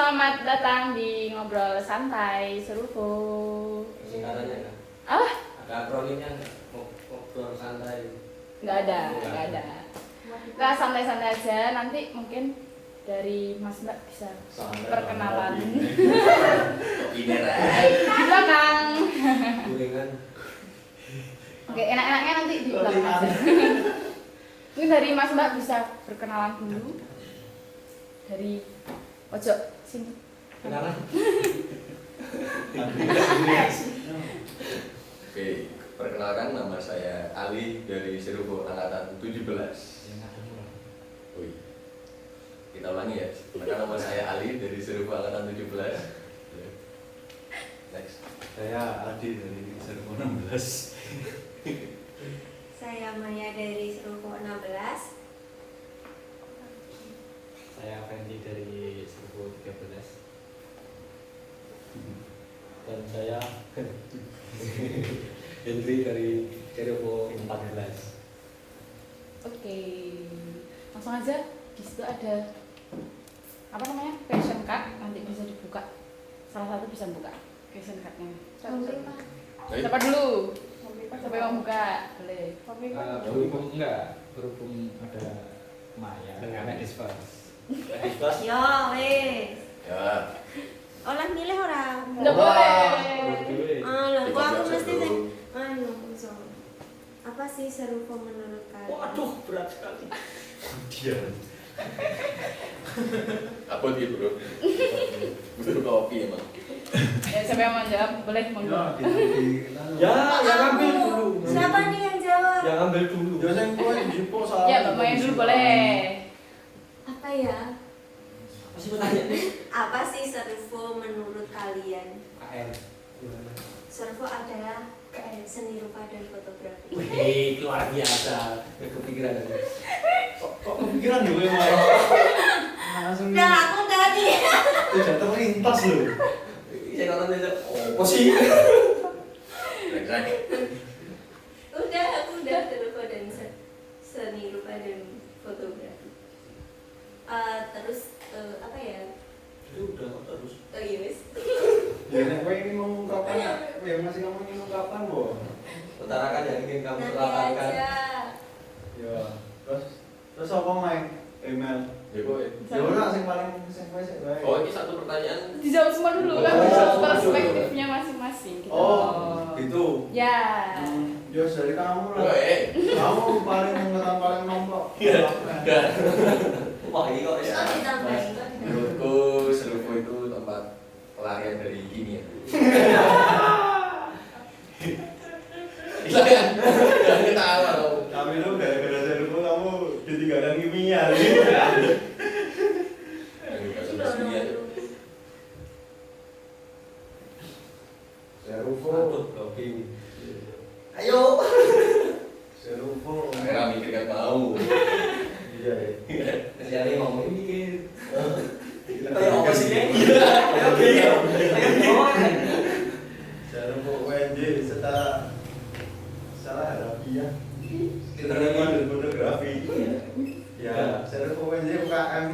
selamat datang di Ngobrol Santai Serupo. Singkatannya kan? Apa? Ada akronimnya nggak? Ngobrol santai. Nggak ada. Kita santai-santai aja, nanti mungkin dari Mas Mbak bisa perkenalan. Ini lah. Di belakang. Gorengan. Oke, enak-enaknya nanti di belakang aja. Mungkin dari Mas Mbak bisa perkenalan dulu. Dari pojok sini. Kenalan. Oke, perkenalkan nama saya Ali dari Serupo Angkatan 17. Wih. Kita ulangi ya. Maka nama saya Ali dari Serupo Angkatan 17. Next. Saya Adi dari Serupo 16. Saya Maya dari Serupo 16. Saya Fendi dari Serupo 13. Dan saya Hendri dari Serupo 14. Oke. Langsung aja. Di situ ada apa namanya? Question card, nanti bisa dibuka. Salah satu bisa buka question card-nya. Siapa dulu? Siapa yang mau buka? Boleh. Berhubung ada Maya Dengan Medis First. Kelas. Yo, wes. Ya. Oleh milih orang. Nggak boleh. Lho, kok aku Siap-siap mesti sing dulu. so. Apa sih Serupo menurut kalian? Waduh, berat sekali. Dia. Apa dia bro? Butuh kopi emang. Ya, siapa yang mau jawab? Boleh, monggo. Ya, yang ambil Aku. dulu. Siapa nih yang jawab? Yang ambil dulu. Ya saya kok jipo salah. Ya, Mbak Maya dulu boleh. Apa ya? Apa sih pertanyaannya? Apa sih Serupo menurut kalian? KN. Serupo adalah seni rupa dan fotografi. Wih, luar biasa. Kepikiran aku. Kok kepikiran ya gue Maya? Langsung Udah aku tadi. tidak terlintas loh. Saya nonton aja. Oh, sih. Next. Aku udah Serupo dan seni rupa dan fotografi. Terus apa ya? Itu udah terus. Oh iya wes. Ya nek kowe ingin mengungkapkan, ya masih kamu ingin mengungkapkan boh. Utarakan yang ingin kamu Nanti utarakan. aja. Ya, terus apa main email? Ya kok. Ya ora sing paling sing kowe sik bae. Oh, ini satu pertanyaan. Dijawab semua dulu kan, Oh. perspektifnya masing-masing. Gitu. Oh, gitu. Ya. Ya dari kamu lah. Oke. Kamu paling mengetan paling nomplok. Wah, ini kok Oh ya. ditambahin kok. Menurutku Serupo itu tempat pelarian dari kimia. Jangan ketawa dong. Tapi lu gara-gara Serupo kamu ditinggalkan kimia. Serupo. Kopi. Ayo. Serupo. Saya mikir kan mau. Iya ya. Jadi ngomong mikir. Kayak apa sih ini? Serupo UNJ secara harafiah. Kita Dan fotografi. Ya, Serupo UNJ UKM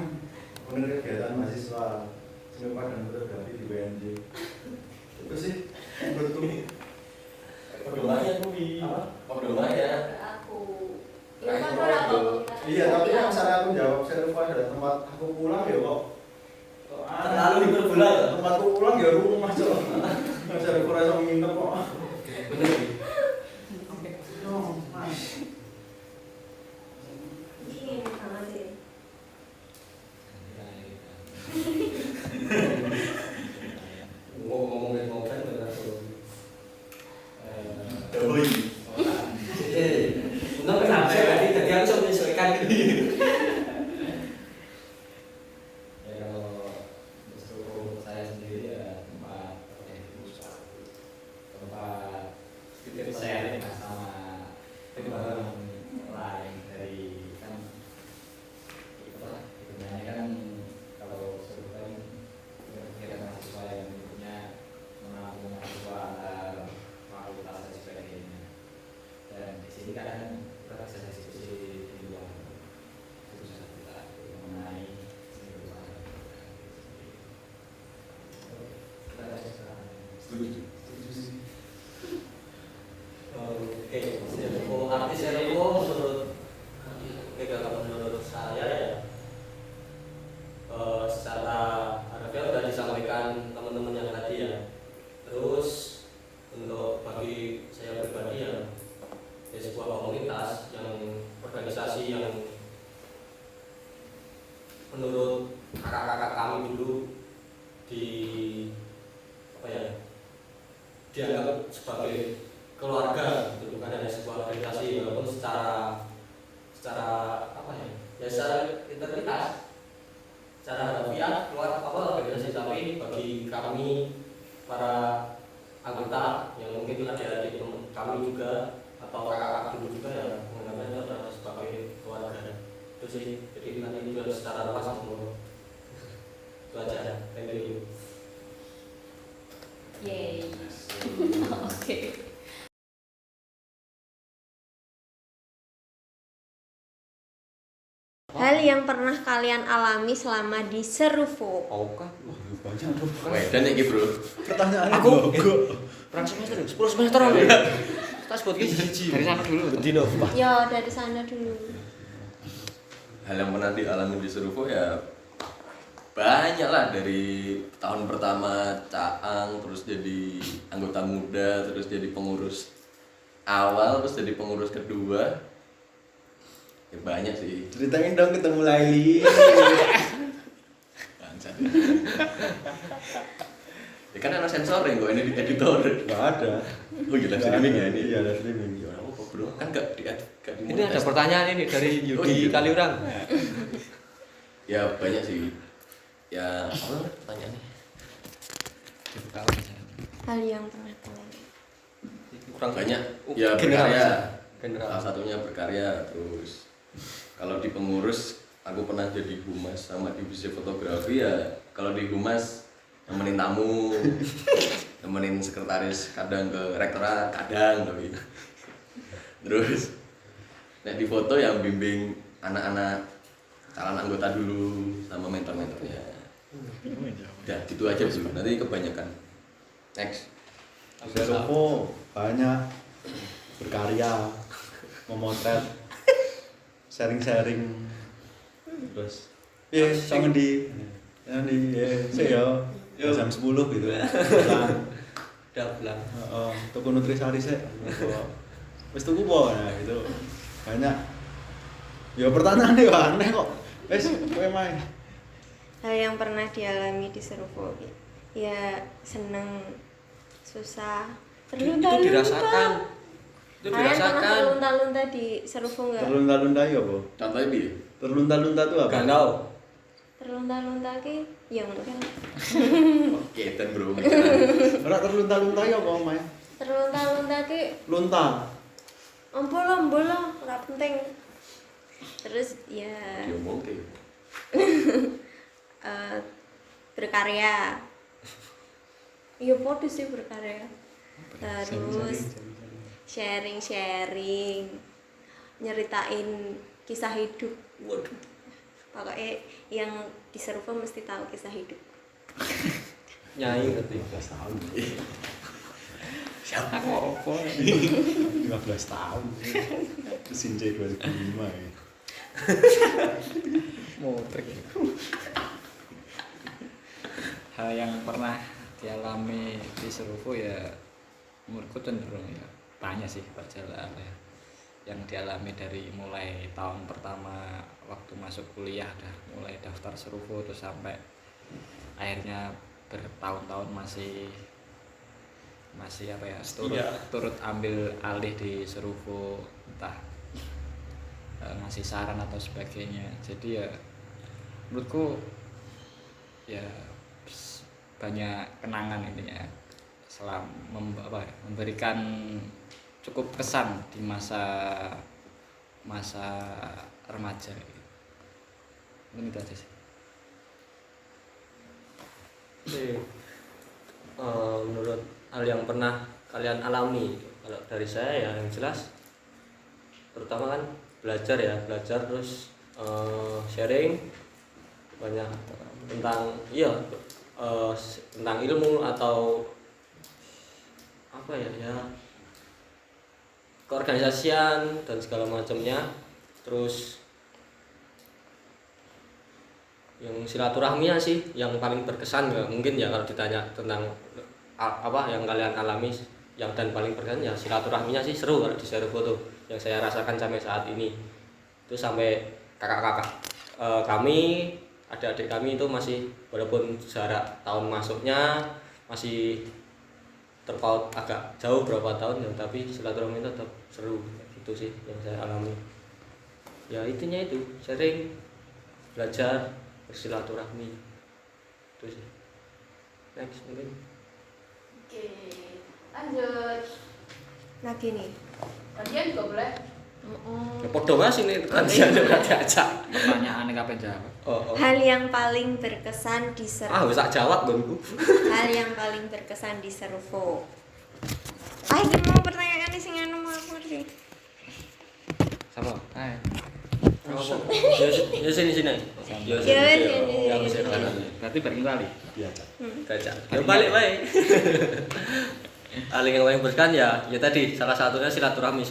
bener kegiatan mahasiswa seni rupa dan fotografi di UNJ. Itu sih menurutku. Lumayan nih. Oh, lumayan. Aku. Itu kan orang ngomong. Iya, tapi yang misalnya aku jawab Serupo adalah tempat aku pulang ya kok. Terlalu diperbulan. Tempatku pulang ya rumah coba. Serupo rasa nginep kok. Bener. Oh, Mas. Ini banget sih. Ngomongin ngobrol bener tuh. Doi. Untung kenapa ya tadi tadi aku coba menyesuaikan gitu. Ya kalau untuk saya sendiri ya tempat menurut kakak-kakak kami dulu di apa ya, dianggap sebagai keluarga gitu, bukan hanya sebuah organisasi, walaupun secara apa ya, ya secara integritas, secara harfiah keluar apa organisasi, tapi bagi kami para anggota yang mungkin ada di kami juga atau kakak dulu juga ya menganggapnya itu adalah sebagai keluarga. Itu sih, jadi nanti juga secara luas ngomong itu aja. Thank you. Yeay. Oke. Hal yang pernah kalian alami selama di Seruvo. Banyak bro. Dan iki bro. Pertanyaannya Aku go. perang semester 10 semester ya. Tas buat Dari sana dulu. Dino. Ya dari sana dulu. Hal yang pernah dialami di Seruvo ya banyak lah, dari tahun pertama caang, terus jadi anggota muda, terus jadi pengurus awal, terus jadi pengurus kedua. Ya banyak sih. Ceritain dong ketemu Laili. Bangsat. Ya kan ada sensor yang gue ini di editor. Gak ada. Oh iya, live streaming ya ini. Iya, live streaming. Ya orang apa bro? Kan gak di Ini ada pertanyaan ini dari Oh, Yudi iya. Kaliurang. Ya banyak sih. Ya apa pertanyaannya? Hal yang pernah kalian. Kurang Banyak. Ya general. berkarya. General. Salah satunya berkarya. Terus kalau di pengurus aku pernah jadi humas sama divisi fotografi. Ya kalau di humas nemenin tamu, nemenin sekretaris, kadang ke rektorat, kadang tapi. Terus nah di foto yang bimbing anak-anak calon anggota dulu sama mentor-mentornya. Ya gitu aja dulu, nanti kebanyakan. Next. Seruvo banyak berkarya, memotret, sharing-sharing. Terus sama di saya jam 10 gitu. Pulang. Udah pulang. Tuku nutrisari sih. Wis tuku po nah gitu. Banyak. Ya pertanyaannya ya aneh kok. Wis kowe main. Hal yang pernah dialami di Seruvo. Ya seneng, susah, Itu dirasakan. Itu Kalian pernah dirasakan. terlunta-lunta di Seruvo nggak? Terlunta-lunta ya apa? Contohnya bi. Terlunta-lunta tuh apa? Galau. Terlunta-lunta ki, ya mungkin. Oke, dan bro. Ora terlunta-lunta ya apa main? Terlunta-lunta ki, Lunta. ombolo, nggak penting. Terus ya Diomong ke. berkarya. Iya podo sih berkarya. Terus sharing, nyeritain kisah hidup. Waduh. Pokoknya yang di Seruvo mesti tahu kisah hidup. Nyai ngerti. 15 tahun. Siapa? Apa? 15 tahun. Sinjai 2005 ya. Mutrik. Hal yang pernah dialami di Seruvo ya menurutku cenderung ya banyak sih perjalanan ya yang dialami dari mulai tahun pertama waktu masuk kuliah dah mulai daftar Seruvo terus sampai akhirnya bertahun-tahun masih apa ya turut ambil alih di Seruvo, entah ngasih saran atau sebagainya. Jadi ya menurutku ya banyak kenangan intinya memberikan cukup kesan di masa remaja gitu. Mungkin itu aja sih. Menurut hal yang pernah kalian alami, kalau dari saya ya yang jelas terutama kan belajar terus sharing banyak tentang tentang ilmu atau apa ya keorganisasian dan segala macamnya. Terus yang silaturahminya sih yang paling berkesan ya, mungkin ya kalau ditanya tentang apa yang kalian alami yang dan paling berkesan ya silaturahminya sih seru kalau di Seruvo tuh yang saya rasakan sampai saat ini. Itu sampai kakak-kakak kami adik-adik kami itu masih walaupun jarak tahun masuknya masih terpaut agak jauh berapa tahun ya, tapi silaturahmi tetap seru. Itu sih yang saya alami. Ya intinya itu sering belajar bersilaturahmi itu sih. Next mungkin. Oke, lanjut. Nah gini. Kalian juga boleh. Ya podo mas ini kan dia juga diajak. Pertanyaan kapan jawab? Oh. Hal yang paling berkesan di Servo. Wis tak jawab gonku. Hal yang paling berkesan di Servo. Ini mau pertanyaan ini sing anu aku ngerti. Sama. Hai. Ya sini. Ya Ya, sini. Ya mesti kan. Berarti berkali. biasa. Gajah. Ya balik wae. Hal yang paling berkesan ya tadi salah satunya silaturahmi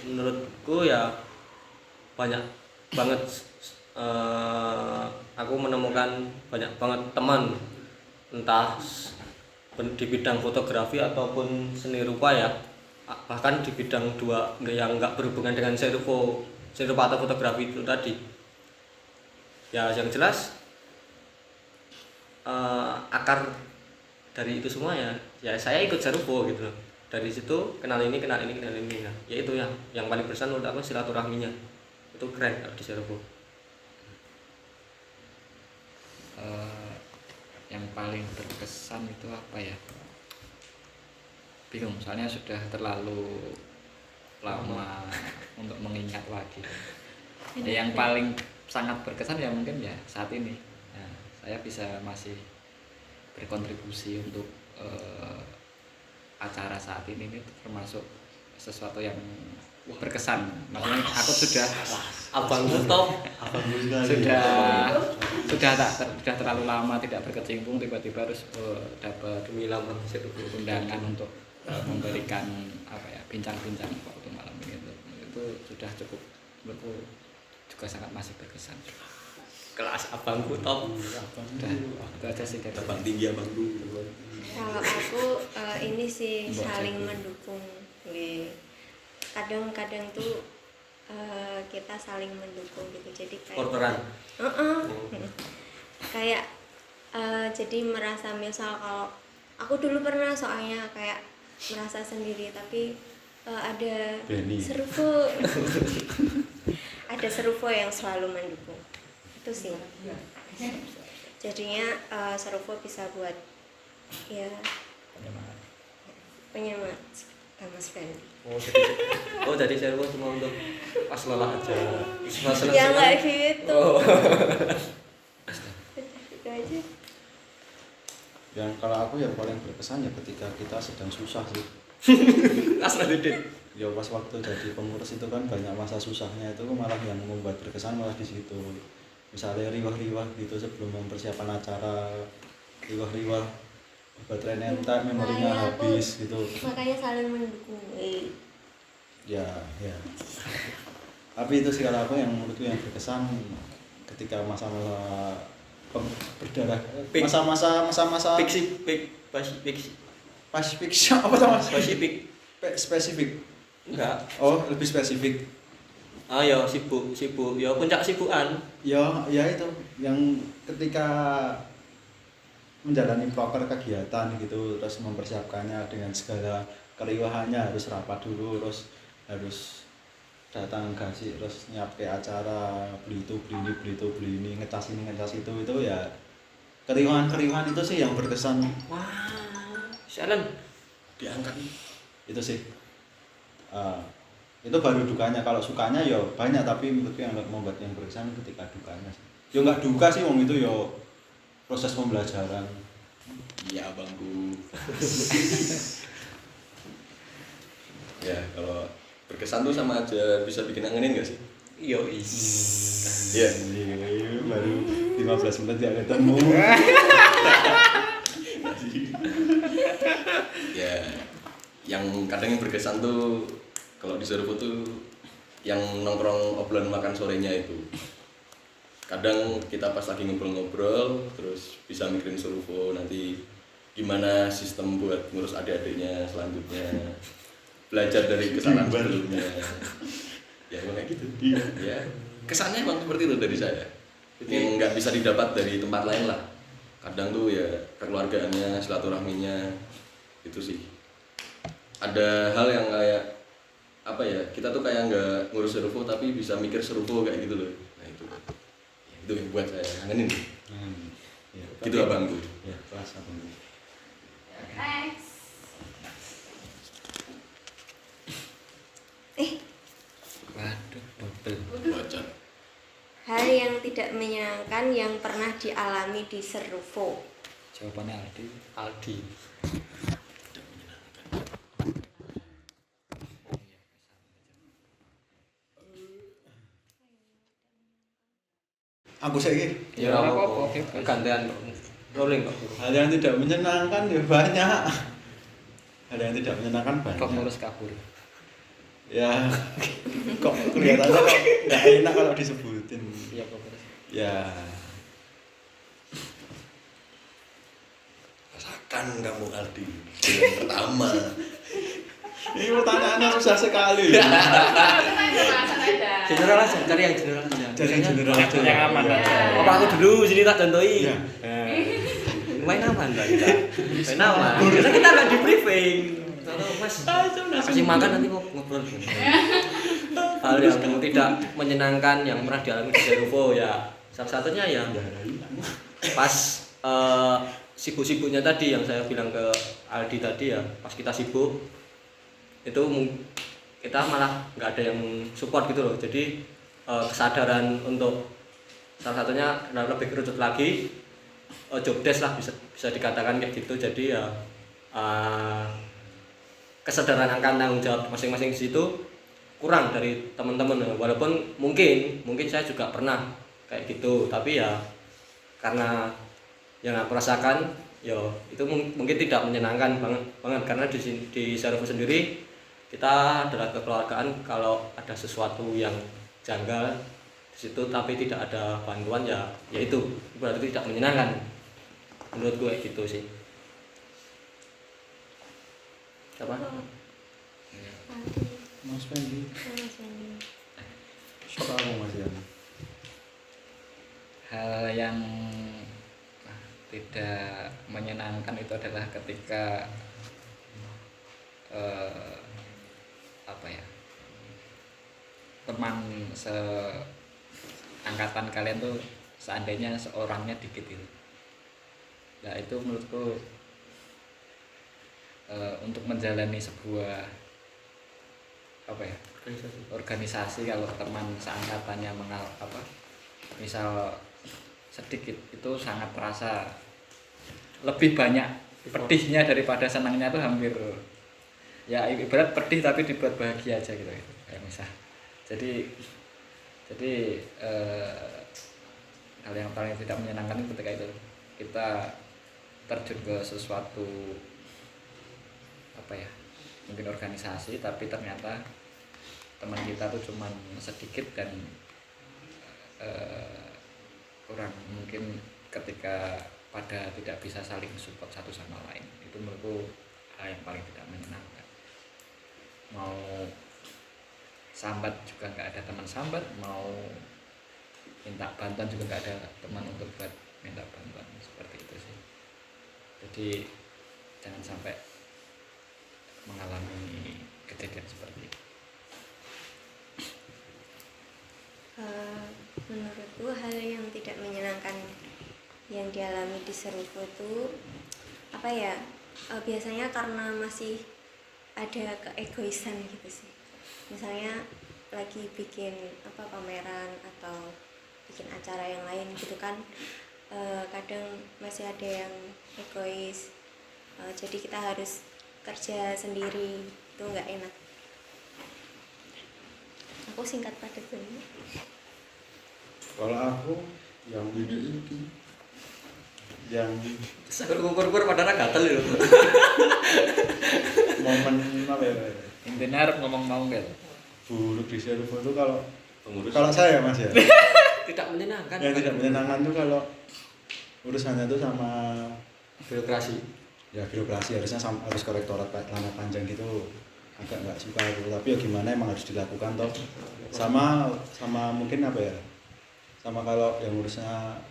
menurutku ya banyak banget aku menemukan banyak banget teman entah di bidang fotografi ataupun seni rupa ya, bahkan di bidang dua yang nggak berhubungan dengan seni rupa atau fotografi itu tadi ya. Yang jelas akar dari itu semua ya saya ikut Servo gitu loh. Dari situ kenal ini. Nah, ya itu yang paling berkesan menurut aku silaturahminya. Itu keren kalau di Servo. Yang paling berkesan itu apa ya? Bingung, soalnya sudah terlalu lama untuk mengingat lagi. Ya, yang paling sangat berkesan ya mungkin ya saat ini. Ya, saya bisa masih berkontribusi untuk acara saat ini termasuk sesuatu yang berkesan. Maksudnya aku sudah Abangku top. sudah terlalu lama tidak berkecimpung, tiba-tiba harus dapat Gemilang undangan untuk memberikan apa ya bincang-bincang waktu malam ini. Itu sudah cukup, menurutku juga sangat masih berkesan. Kelas abangku top. Udah, itu aja sih dari Terbang tinggi abangku. Kalau aku ini sih saling mendukung. Kadang-kadang tuh kita saling mendukung gitu. Jadi kayak Porteran. kayak jadi merasa misal kalau aku dulu pernah soalnya kayak merasa sendiri tapi ada Benny. Servo ada Servo yang selalu mendukung itu sih. Jadinya Servo bisa buat ya penyemangat Mas Fendi. Jadi Servo cuma untuk pas lelah aja. Pas Ya nggak gitu. Itu aja. Yang kalau aku yang paling berkesan ya ketika kita sedang susah sih. Asal Didit. Ya pas waktu jadi pengurus itu kan banyak masa susahnya, itu malah yang membuat berkesan malah di situ. Misalnya riwah-riwah gitu sebelum mempersiapkan acara, riwah-riwah baterai nentak, memorinya Makanya aku- habis gitu. Makanya saling mendukung. Ya. Tapi itu sih kalau aku yang menurutku yang berkesan ketika masa-masa berdarah, Pik. masa-masa Pasifik apa tuh mas? Spesifik. Enggak. Oh lebih spesifik. Ya sibuk. Ya puncak sibukan. Ya itu yang ketika menjalani proker kegiatan gitu, terus mempersiapkannya dengan segala keriwahannya, harus rapat dulu, terus harus datang kasih, terus nyiapke acara, beli itu beli ini, ngecas ini ngecas itu ya keriwahan itu sih yang berkesan. Wah. Sialan. Diangkat. Itu sih itu baru dukanya. Kalau sukanya ya banyak, tapi menurutku yang membuat yang berkesan ketika dukanya sih. Ya nggak duka sih wong itu ya proses pembelajaran. Iya abangku. Ya kalau berkesan tuh sama aja bisa bikin angenin gak sih? Iya. Iya. Baru 15 menit ya ketemu. Ya, yang kadang yang berkesan tuh kalau di Servo tuh yang nongkrong obrolan makan sorenya itu. Kadang kita pas lagi ngobrol-ngobrol terus bisa mikirin Servo nanti gimana sistem buat ngurus adik-adiknya selanjutnya, belajar dari kesalahan sebelumnya. Ya emang kayak gitu. Ya kesannya emang seperti itu dari saya. yang nggak bisa didapat dari tempat lain lah. Kadang tuh ya kekeluargaannya, silaturahminya, itu sih. Ada hal yang kayak apa ya, kita tuh kayak nggak ngurus Serufo tapi bisa mikir Serufo kayak gitu loh. Nah itu yang buat saya kangenin. Ya, Gitu abang tuh. Ya, kelas abang. Next. Waduh, double. Baca. Hal yang tidak menyenangkan yang pernah dialami di Serufo. Jawabannya Aldi. Aldi. Aku saiki Ya apa-apa. Gantian rolling kok. hal yang tidak menyenangkan ya banyak. Hal yang tidak menyenangkan banyak. Pengurus kabur. Ya kok kelihatannya kok nggak enak kalau disebutin. Iya, pengurus. Ya Rasakan kamu Aldi. Yang pertama. ini pertanyaannya susah sekali. Langsung aja. General aja, cari yang general aja. Jadi yang general aja. Yang aman Ya. aja. Apa aku dulu sini tak contohi. Iya. Main aman lah kita. Main aman. Karena kita nggak di briefing. Kalau Mas kasih makan nanti mau ngobrol. Hal yang tidak menyenangkan yang pernah dialami di Serufo ya salah satunya ya pas sibuk-sibuknya tadi yang saya bilang ke Aldi tadi ya, pas kita sibuk itu kita malah nggak ada yang support gitu loh. Jadi kesadaran untuk salah satunya lebih kerucut lagi, job desk lah bisa dikatakan kayak gitu. Jadi ya kesadaran akan tanggung jawab masing-masing di situ kurang dari teman-teman, walaupun mungkin saya juga pernah kayak gitu, tapi ya karena yang aku rasakan ya itu mungkin tidak menyenangkan banget karena di Serufo sendiri kita adalah kekeluargaan. Kalau ada sesuatu yang janggal di situ tapi tidak ada bantuan ya itu berarti tidak menyenangkan menurut gue gitu sih. Apa? Mas Fendi. Siapa kamu Mas Yan? Hal yang tidak menyenangkan itu adalah ketika apa ya, teman seangkatan kalian tuh seandainya seorangnya dikit itu. Nah itu menurutku untuk menjalani sebuah apa ya, organisasi kalau teman seangkatannya misal sedikit itu sangat terasa lebih banyak pedihnya daripada senangnya. Itu hampir ya ibarat pedih tapi dibuat bahagia aja gitu kayak misal. Jadi hal yang paling tidak menyenangkan itu ketika itu kita terjun ke sesuatu apa ya, mungkin organisasi tapi ternyata teman kita tuh cuman sedikit dan kurang, mungkin ketika pada tidak bisa saling support satu sama lain. Itu menurutku hal yang paling tidak menyenangkan. Mau sambat juga nggak ada teman sambat, mau minta bantuan juga nggak ada teman untuk buat minta bantuan, seperti itu sih. Jadi jangan sampai mengalami kejadian seperti itu. Menurutku hal yang tidak menyenangkan yang dialami di Serufo itu apa ya, biasanya karena masih ada keegoisan gitu sih. Misalnya lagi bikin pameran atau bikin acara yang lain gitu kan, kadang masih ada yang egois, jadi kita harus kerja sendiri, itu nggak enak. Aku singkat padat ini. Kalau aku yang yang Kur padahal gatel ya. momen apa ya? Intinya harus ngomong mau kan. Buruk di Serufo itu kalau Pengurus. saya Mas ya. Tidak menyenangkan. Yang tidak menyenangkan tuh kalau urusannya tuh sama birokrasi. ya birokrasi, harusnya harus korektorat lama panjang gitu, agak nggak suka itu. Tapi ya gimana, emang harus dilakukan toh. Sama mungkin apa ya, sama kalau yang ngurusnya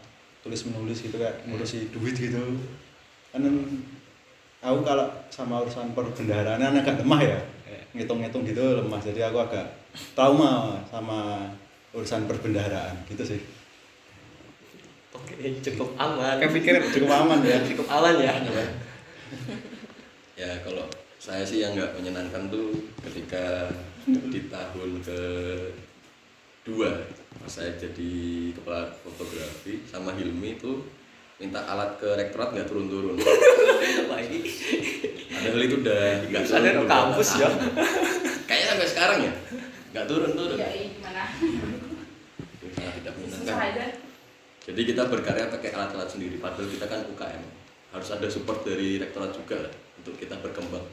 tulis menulis gitu kayak ngurusi duit gitu kan aku kalau sama urusan perbendaharaan kan agak lemah ya, ngitung-ngitung gitu lemah, jadi aku agak trauma sama urusan perbendaharaan gitu sih. Oke, cukup aman. Cukup aman ya. Cukup aman ya. Ya kalau saya sih yang nggak menyenangkan tuh ketika di tahun kedua pas saya jadi kepala fotografi sama Hilmi itu minta alat ke rektorat nggak turun-turun. Lagi. Padahal itu udah nggak Ada turun. kampus ya. Kayaknya sampai sekarang ya nggak turun-turun. Ya gimana? Nah, tidak Susah menyenangkan. aja. Jadi kita berkarya pakai alat-alat sendiri. Padahal kita kan UKM. Harus ada support dari rektorat juga lah untuk kita berkembang.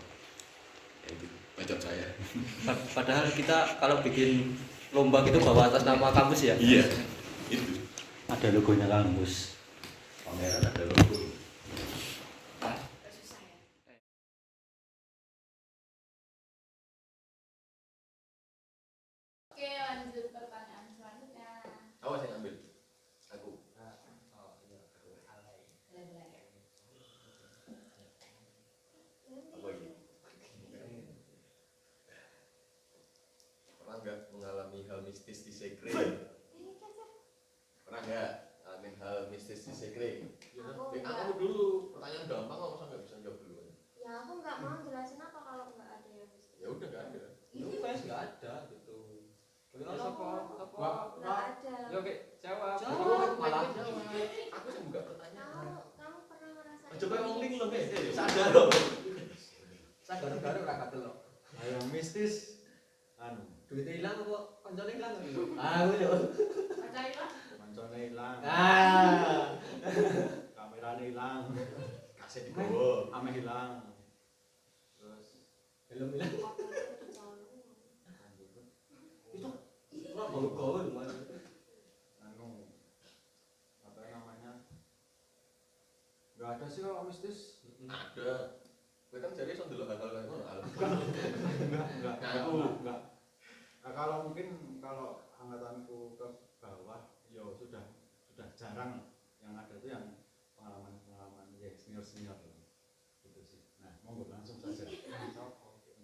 Ya itu bacot saya. Padahal kita kalau bikin lomba gitu bawa atas nama kampus ya. Iya. Itu. Ada logonya kampus. Pameran ada logo. Susah ya. Oke, lanjut pertanyaan selanjutnya. Awas yang ambil. Aku. Apa lagi? Pernah nggak mengalami hal mistis di sekre? Pernah nggak ngalamin hal mistis di sekre? Aku Dek, nggak. kamu dulu. Pertanyaan gampang kok masa nggak bisa jawab dulu? Ya aku nggak mau jelasin apa kalau nggak ada yang mistis. Ya udah nggak ada. Ini guys nggak ada gitu. Bagaimana Aku Wah, nggak ada. Yo, oke, jawab. Jawab. Malah jawab. Aku yang buka pertanyaan. Kamu pernah ngerasain? Coba ngomong link lo deh. Sadar lo. Sadar baru ora kate lo. Ayo mistis anu Duitnya hilang kok koncone hilang gitu. Ah, yo. Pacarin lah. koncone hilang, Ah. kameranya hilang, Kasih di bawah. ame hilang, terus Belum hilang. Itu ora gaul mas. anu apa namanya, nggak ada sih kalau mistis. Ada. Gue kan jadi so dulu hal-hal kayak ngono. Enggak, aku enggak. Nah, kalau mungkin kalau angkatanku ke bawah, yo sudah jarang yang ada itu yang pengalaman ya senior gitu sih. Nah, monggo langsung saja.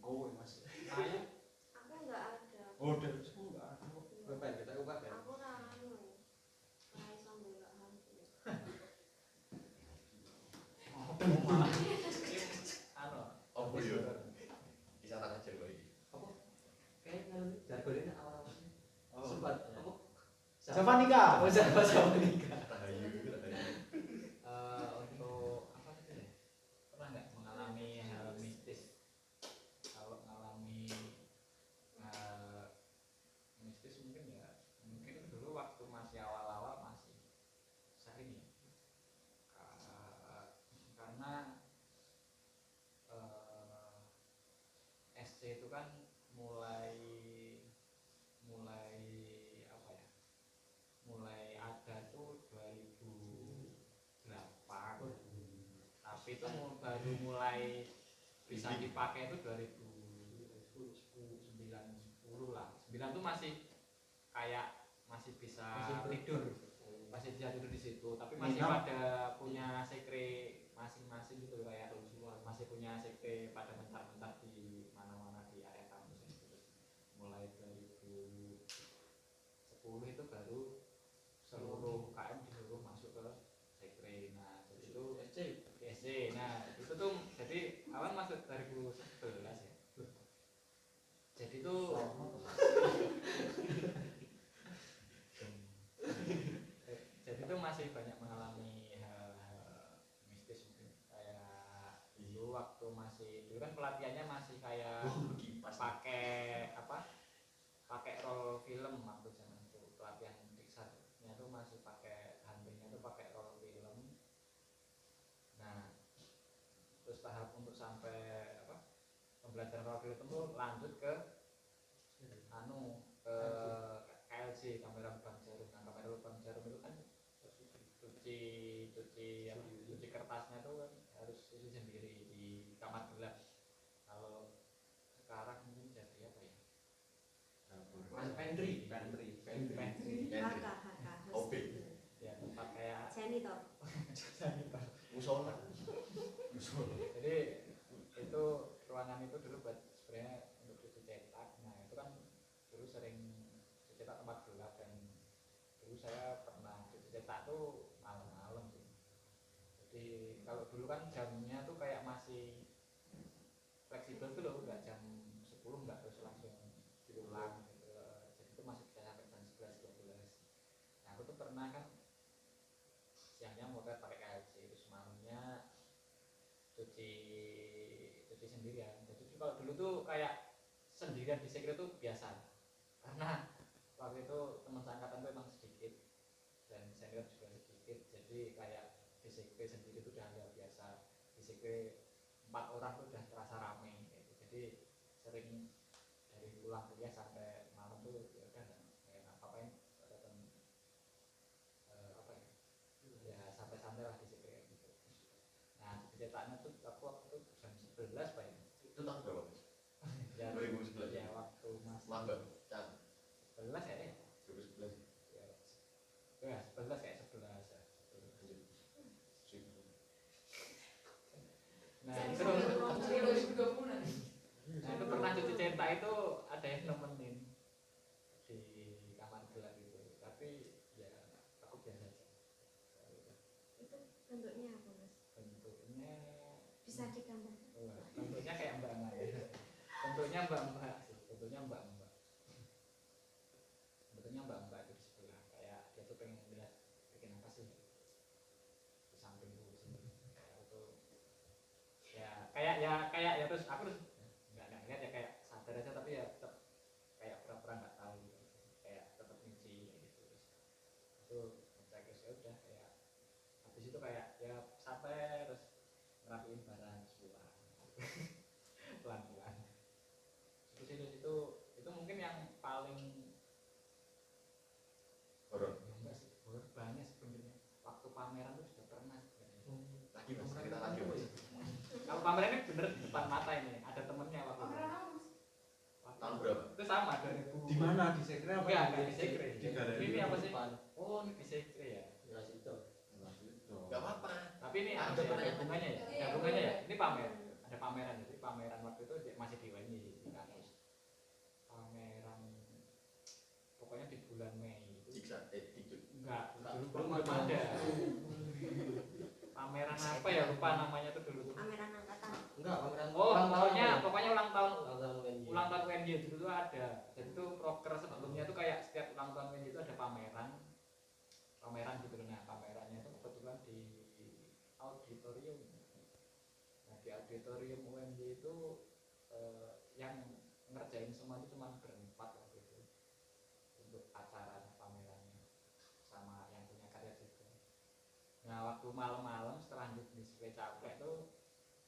Oh, Mas. Saya Aku nggak ada. oh, dari enggak ada. Bapak kita ubah ya. Aku anu. Kayak sambil nggak hantu. Anu, Oh iya. Bisa tangan aja gue. Apa? Kayak jargonnya awal-awal. Oh. Sempat apa? Siapa nikah? Oh, siapa nikah? Rahayu. untuk apa itu ya? Pernah nggak mengalami hal mistis? Kalau mengalami mistis mungkin dulu waktu masih awal-awal masih sering ya. Karena SC itu kan mulai apa ya? Mulai ada tuh 2008, tapi itu baru mulai bisa dipakai itu 2010 lah. 9 tuh masih kayak masih bisa tidur, masih bisa tidur di situ, tapi masih pada punya sekre masing-masing gitu, kayak masih punya sekre pada mentar-mentar di mana-mana di area kampus gitu. Mulai 2010 itu baru seluruh KM disuruh masuk ke sekre. Nah jadi itu SC. Nah itu tuh jadi awan masuk 2011 ya. Jadi tuh jadi tuh masih banyak mengalami hal-hal mistis mungkin, kayak dulu waktu dulu kan pelatihannya masih kayak pakai roll film waktu zaman itu pelatihan Pixarnya tuh masih pakai huntingnya tuh pakai roll film. Nah terus tahap untuk sampai pembelajaran roll film tuh lanjut ke ke KLC, kamera lubang jarum. Nah kamera lubang jarum itu kan cuci kertasnya tuh kan harus cuci sendiri di kamar gelap. Kalau sekarang mungkin jadi apa ya? Pantry. HK. OB saya pernah cetak tuh malam-malam sih. Jadi kalau dulu kan jamnya tuh kayak masih fleksibel tuh loh, nggak jam 10 nggak terus langsung diulang gitu. Jadi itu masih bisa sampai jam 11 12. Nah aku tuh pernah kan siangnya motret pakai KFC, terus malamnya cuci sendirian. Jadi kalau dulu tuh kayak sendirian di sekre tuh biasa, karena waktu itu teman seangkatan tuh emang sedikit dan senior juga sedikit, jadi kayak di sekre sendiri tuh udah hal biasa. Di sekre 4 orang tuh udah terasa rame gitu. Jadi sering dari pulang kuliah sampai malam tuh ya udah kayak ngapain datang apa ya santai-santai lah di sekre gitu. Nah ceritanya tuh aku waktu itu jam 11 Pak ya. Itu tahun berapa Mas? Ya, 2011 ya waktu mas Mangga, Cang. 11 ya 2011. ya 11 kayak 11 ya. Nah itu pernah cuci cetak itu ada yang nemenin di kamar gelap itu, tapi ya aku biasa aja. Itu bentuknya apa mas? Bentuknya Bisa digambarkan? bentuknya kayak mbak-mbak ya. Bentuknya mbak-mbak sih, bentuknya mbak-mbak. Bentuknya mbak-mbak itu di sebelah, kayak dia tuh pengen lihat bikin apa sih di samping dulu sini. Kayak itu kayak ya terus aku terus nggak lihat ya, kayak sadar aja tapi ya tetap kayak pura-pura nggak tahu gitu. Kayak tetap nyuci gitu. Terus itu ngecek terus ya udah kayak habis itu kayak ya sampai terus ngerapiin barang pulang pelan-pelan. Terus itu mungkin yang paling Horor. enggak sih, horor banyak sebenarnya. Waktu pameran tuh sudah pernah sebenarnya. Lagi Mas, cerita lagi Mas. Kalau pameran ini bener di depan mata ini, ada temennya waktu itu. Tahun berapa? Itu sama 2000. Di mana? Di sekre apa? Enggak di sekre. Di galeri. Ini apa sih? Oh, ini di sekre ya. Ya situ. Enggak apa-apa. Tapi ini Ada ada temennya. hubungannya ya. Ada hubungannya ya. Ini pamer. Ada pameran. Jadi pameran waktu itu masih di UNY di kampus. Pameran pokoknya di bulan Mei itu. Jiksa, Dikjud. Enggak, dulu belum ada. Pameran apa ya, lupa namanya tuh dulu tuh. Pameran angkatan. Enggak, pameran Oh, pokoknya ulang tahun UNY. ulang tahun UNY dulu tuh ada. Jadi tuh proker sebelumnya tuh kayak setiap ulang tahun UNY itu ada pameran gitu. Nah pamerannya itu kebetulan di auditorium. Nah di auditorium UNY itu yang ngerjain semua itu cuma berempat waktu itu untuk acara pamerannya sama yang punya karya juga. Nah waktu malam-malam setelah display capek tuh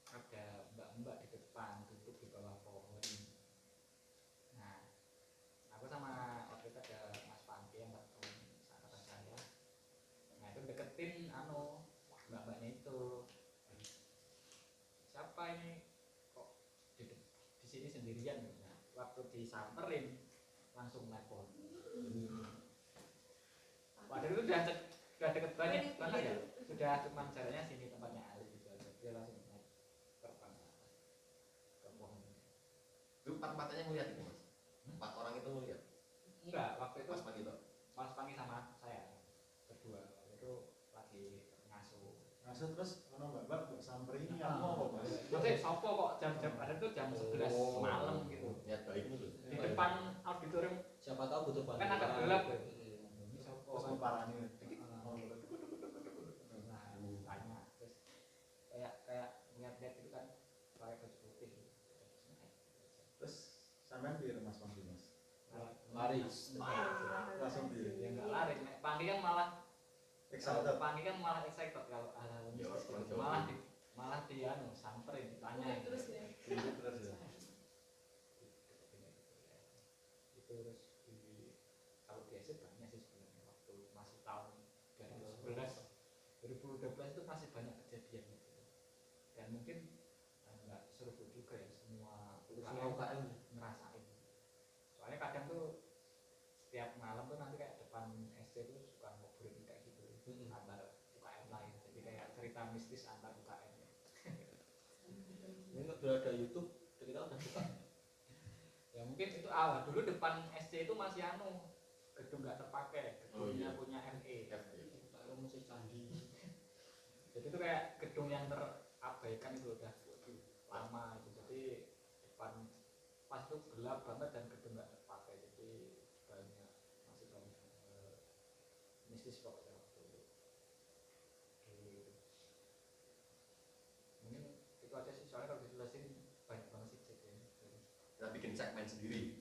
ada mbak-mbak di depan duduk di bawah pohon. Nah aku sama waktu itu ada Mas Panti yang teman sahabat saya. Nah itu deketin mbak-mbaknya itu. Siapa ini kok di sini sendirian? Nah, waktu disamperin langsung nelpon. Padahal itu udah deket banget ya. Sudah cuma jaraknya sini tempatnya Ali gitu aja. Dia langsung naik terbang ke pohon. Itu empat-empatnya ngeliat itu Mas? 4 orang itu ngeliat? Enggak, waktu itu Mas Pagi toh? Mas Pangi sama saya berdua waktu itu lagi ngasuh. Ngasuh terus ono mbak-mbak mbok samperin ini apa kok Mas? Maksudnya sopo kok jam-jam ada tuh jam 11 malam gitu. Niat baik itu loh. Di depan auditorium Siapa tahu butuh bantuan. kan agak gelap ya. Ini sopo. Terus ngeparani. Nah, tanya terus kayak lihat-lihat itu kan pakai baju putih gitu. Terus sampean piye Mas Panggi Mas? Lari. Langsung piye? Ya enggak lari, Nek Pangi kan malah Excited. Pangi kan malah excited kalau hal-hal Ya, mistis. orang Jawa. Malah di samperin, ditanya. Terus ya. Itu terus kalau biasa banyak sih sebenarnya waktu masih tahun 2012 itu masih banyak kejadian gitu. Dan mungkin nggak seru juga ya semua UKM ngerasain. Soalnya kadang tuh setiap malam tuh nanti kayak depan SD tuh suka ngobrolin kayak gitu antar UKM lain. Jadi kayak cerita mistis antar UKM. Ini udah ada YouTube, kita udah buka. Ya mungkin itu awal dulu depan SD itu masih gedung nggak terpakai, gedung Oh, iya. punya ME. Kalau musik candi. Jadi itu kayak gedung yang terabaikan itu udah lama itu. Jadi depan pas itu gelap banget dan gedung nggak terpakai. Jadi banyak masih banyak mistis pokoknya waktu dulu gitu. Mungkin itu aja sih, soalnya kalau dijelasin banyak banget sih kejadian. Kita bikin segmen sendiri.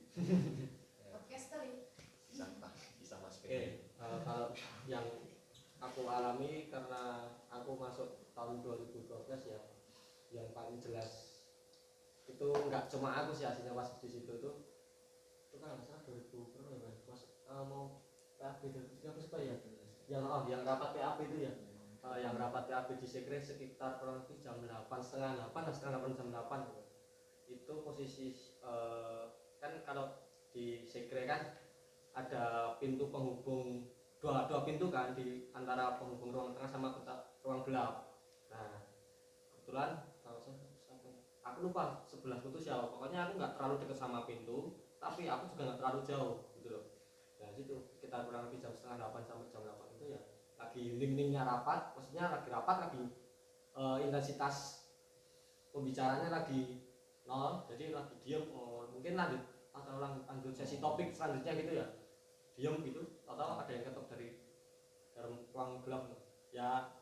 Podcast kali. Bisa Mas Oke, Ferry. kalau yang aku alami karena aku masuk tahun 2012 ya, yang paling jelas itu nggak cuma aku sih hasilnya pas di situ tuh, itu kan nggak salah 2000 berapa ya mas, mau PAB itu apa sih ya, yang rapat PAB itu ya, yang rapat PAB di Sekre sekitar kurang lebih jam 8, setengah 8 jam 8 itu posisi kan kalau di Sekre kan ada pintu penghubung dua pintu kan di antara penghubung ruang tengah sama ruang gelap. Nah kebetulan aku lupa sebelah itu siapa, pokoknya aku nggak terlalu dekat sama pintu tapi aku juga nggak terlalu jauh gitu loh. Nah situ kita kurang lebih jam setengah 8 sampai jam 8 itu ya lagi ning-ningnya rapat, maksudnya lagi rapat, lagi intensitas pembicaranya lagi nol, jadi lagi diem, mungkin lanjut atau lanjut sesi topik selanjutnya gitu ya, diem gitu, atau ada yang ketok dari dalam ruang gelap ya,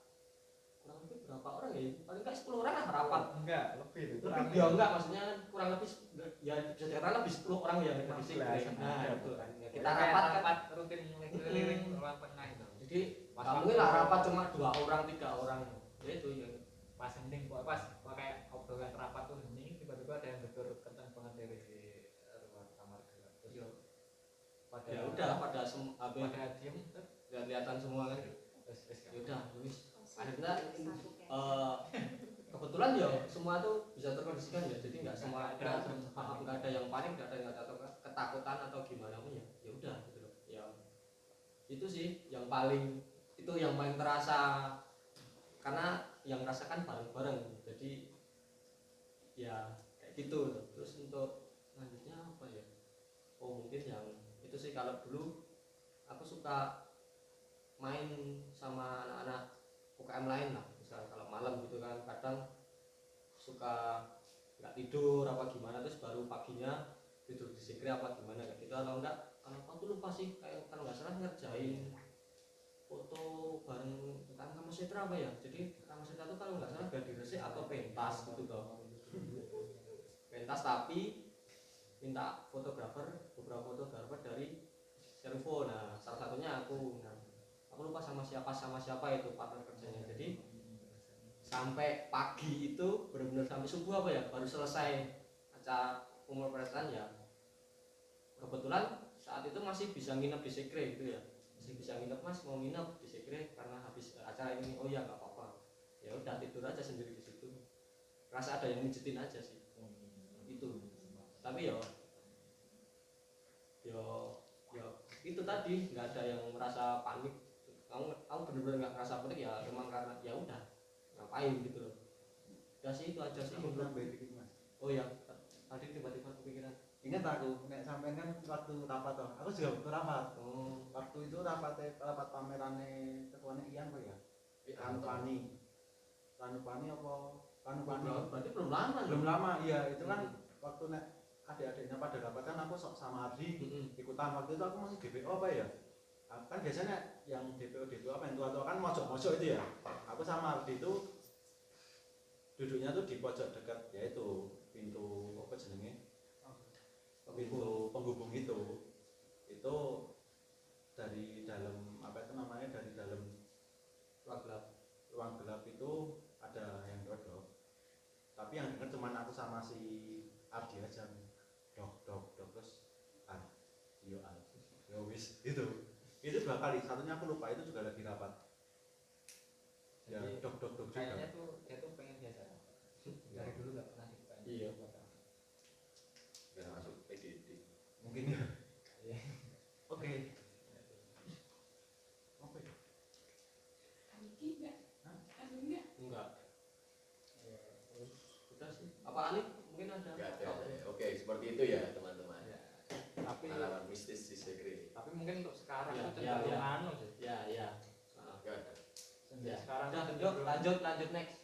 kurang lebih berapa orang ya, paling enggak 10 orang lah rapat. Enggak, lebih itu. Lebih ya enggak, maksudnya kurang lebih ya bisa dikatakan lebih 10 orang ya di sini. Nah itu kan ya, kita rapat rutin keliling ruang tengah itu. jadi nggak mungkin lah rapat cuma 2 orang 3 orang ya itu yang Pas hening, pas kayak obrolan rapat tuh hening, tiba-tiba ada yang geger kencang banget dari ruang kamar gelap. Terus ya pada udah pada diem, kelihatan semua kan. terus Ya udah wis akhirnya kebetulan ya semua tuh bisa terkondisikan ya, jadi nggak semua nggak ada yang panik, nggak ada yang ketakutan atau gimana pun ya udah gitu loh ya. Itu sih yang paling terasa karena yang merasakan bareng-bareng, jadi ya kayak gitu loh. Terus untuk lanjutnya apa ya, mungkin yang itu sih, kalau dulu aku suka main sama anak-anak UKM lain lah, misalnya kalau malam gitu kan kadang suka nggak tidur apa gimana, terus baru paginya tidur di Sekre apa gimana kayak gitu, atau enggak kalau aku lupa sih, kayak kalau nggak salah ngerjain foto bareng tentang Mas Setra apa ya, jadi Mas Setra itu kalau nggak salah gladi resik atau pentas gitu toh, pentas tapi minta beberapa fotografer dari Servo. Nah salah satunya aku lupa sama siapa itu partner kerjanya, jadi sampai pagi itu benar-benar sampai subuh apa ya baru selesai acara umur perasaan ya. Kebetulan saat itu masih bisa nginep di Sekre gitu ya, masih bisa nginep, mas mau nginep di Sekre karena habis acara ini. Oh ya nggak apa-apa, ya udah tidur aja sendiri di situ, rasa ada yang mijitin aja sih itu. Tapi yo itu tadi nggak ada yang merasa panik. Kamu benar-benar nggak merasa panik ya, memang karena ya udah ngapain gitu loh. Ya sih itu aja sih. Oh ya tadi tiba-tiba kepikiran. Ingat aku, nek sampean kan waktu rapat toh. Aku juga waktu rapat. Waktu itu rapat pamerane ketuane Ian kok ya? Ranupani apa? Ranupani. Berarti belum lama. Belum lama, iya. Itu kan waktu nek adik-adiknya pada rapat kan aku sama Ardi ikutan. Waktu itu aku masih DPO apa ya? Kan biasanya yang DPO apa yang tua-tua kan mojok-mojok itu ya. Aku sama Ardi itu duduknya tuh di pojok dekat, yaitu pintu apa jenenge? Pintu penghubung itu dari dalam apa itu namanya, dari dalam ruang gelap itu ada yang dodok, tapi yang denger cuma aku sama si Ardi aja, dok terus yo wis itu 2 kali, satunya aku lupa, itu juga lagi rapat ya. Dok juga kayaknya tuh dia tuh pengen biasa dari dulu nggak pernah dibuka. Iya. Biar masuk PDD mungkin ya. Oke. Aniki enggak? Enggak. Ya, udah sih. Apa Alif mungkin ada? nggak ada. Oke, seperti itu ya teman-teman, Tapi pengalaman mistis di Sekre. tapi mungkin untuk sekarang Iya, itu iya, cenderung iya. anu sih. Ya, ya. Ya. Sekarang Udah, tuh lanjut next.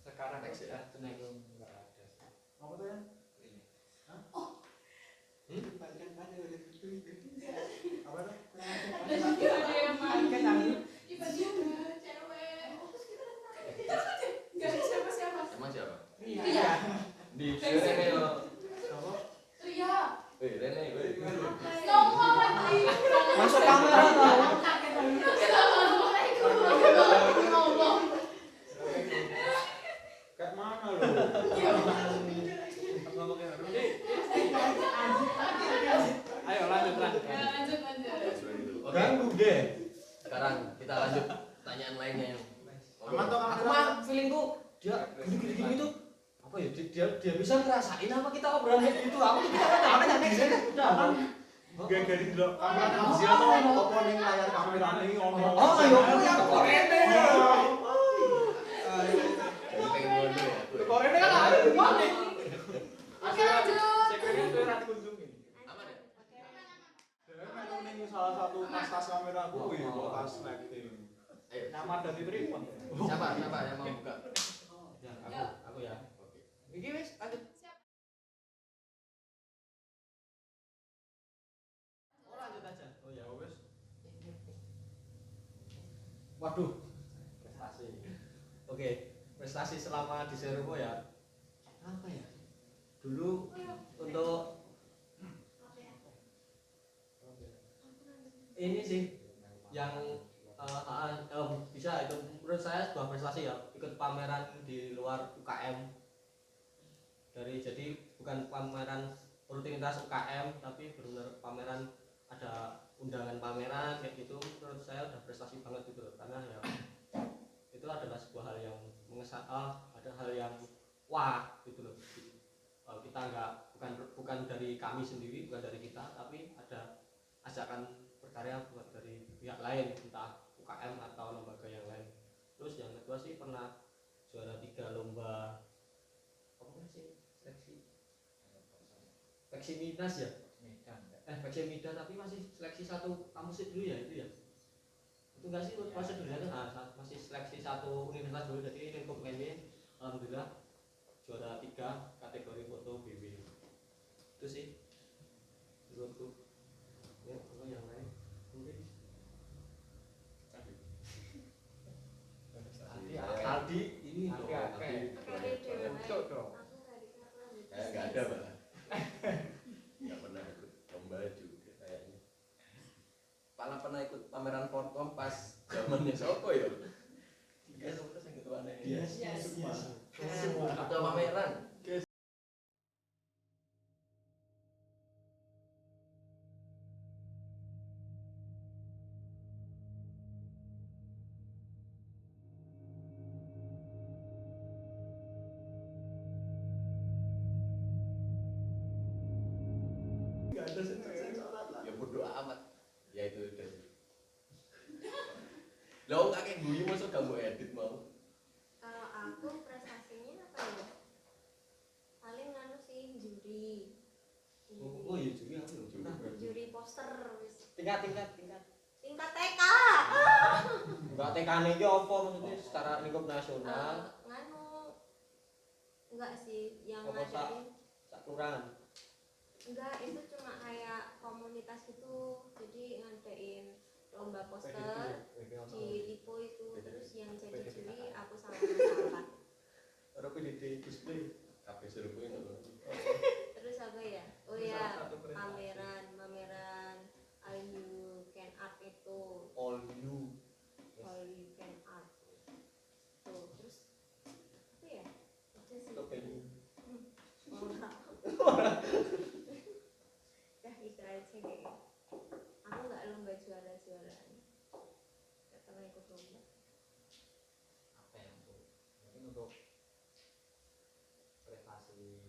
sekarang Next ya. udah cenderung enggak ada. Apa tuh ya? Apa tuh? Ada yang main tiba-tiba cewek. Gak ada siapa-siapa. Emang siapa? Iya. Di Rene yo. Ria. Rene, Ngomong lagi. Masuk kamera tau. Ngomong. Kayak mana lu? Ayo lanjut. Ya, lanjut. Oke. Ganggu deh. Sekarang kita lanjut pertanyaan lainnya yang Aman toh Aku kamera? mah feelingku dia gini-gini tuh apa ya dia bisa ngerasain apa kita obrolan kayak gitu. Aku tuh kita kan udah kan. Gak dari dulu kamera dia tuh apa ning layar kamera ning ngomong. Oh, ayo aku yang korene. jadi pengen bodoh ya. Korene kan ada di mana? Oke, lanjut. Sekiranya itu rat kunjungin. Aman ya? Melu ning salah satu tas kamera aku ya kok tas lighting. Ayo. Nama dan di tripod. Siapa yang mau buka? Ya, aku ya. Oke. Iki wis lanjut. Oh, lanjut aja. Oh ya wes. Waduh, prestasi. Oke, prestasi selama di Serowo ya. Apa ya? Dulu untuk ini sih yang bisa itu menurut saya sebuah prestasi ya, ikut pameran di luar UKM. Jadi bukan pameran rutinitas UKM tapi benar-benar pameran, ada undangan pameran kayak gitu. Menurut saya udah prestasi banget gitu loh, karena ya itu adalah sebuah hal yang ada hal yang wah gitu loh. Kita bukan dari kami sendiri, bukan dari kita, tapi ada ajakan berkarya buat dari pihak lain, entah UKM atau lembaga yang lain. Terus yang kedua sih pernah juara 3 lomba apa sih, seleksi Midas ya, seleksi Midas, tapi masih seleksi satu kampus dulu ya, itu enggak sih prosedurnya kan masih seleksi satu universitas dulu. Jadi lingkup ini alhamdulillah juara 3 kategori foto BW. Itu sih menurutku. Ya, kalau yang lain mungkin Aldi ini loh. Cocok dong. Enggak ada, Pak. Enggak pernah ikut lomba juga kayaknya. Pernah ikut pameran Forkom pas zamannya Soko ya. Guys, terus yang ketuanya. Yes. Atau pameran. Enggak ada sensoran lah. Ya bodo amat. Ya itu udah sih. Lo kakek guyu masuk kamu edit mau. Kalau aku prestasinya apa ya? Paling anu sih juri. Oh iya juga aku pernah. Juri poster wis. Tingkat Tingkat TK. enggak TK-ne iki apa maksudnya secara lingkup nasional? Nganu. Enggak sih yang Apa ngadain. Sak kelurahan. Enggak, itu cuma kayak komunitas gitu. Jadi ngadain lomba poster di Lipo itu. Terus yang jadi juri aku sama sahabat. Ora PDD display. Kabeh seru kuwi ngono. Terus apa ya? Oh ya, pameran All You Can Art itu. All you. All You Can Art. Tuh, terus apa ya? Itu sih. Kepengen. Dah itu aja kayak. Aku nggak lomba juara-juaraan. Nggak pernah ikut lomba. Apa yang untuk mungkin untuk prestasi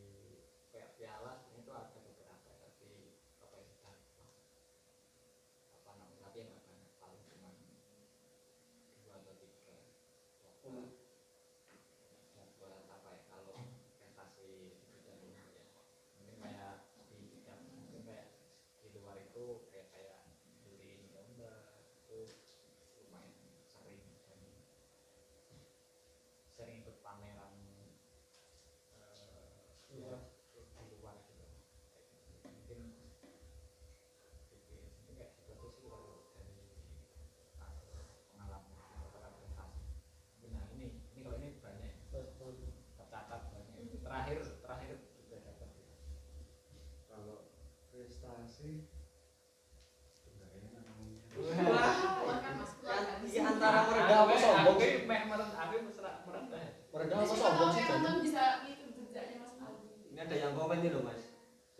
sih enggak enak ngomongnya. Keluarkan mas keluarkan. Ini antara merendah apa sombong sih? Meh aku mesra merendah. Merendah apa Siapa sombong tahu sih yang Jan? nonton bisa ngikut jejaknya mas Aldi. Ini ada yang komen nih loh mas.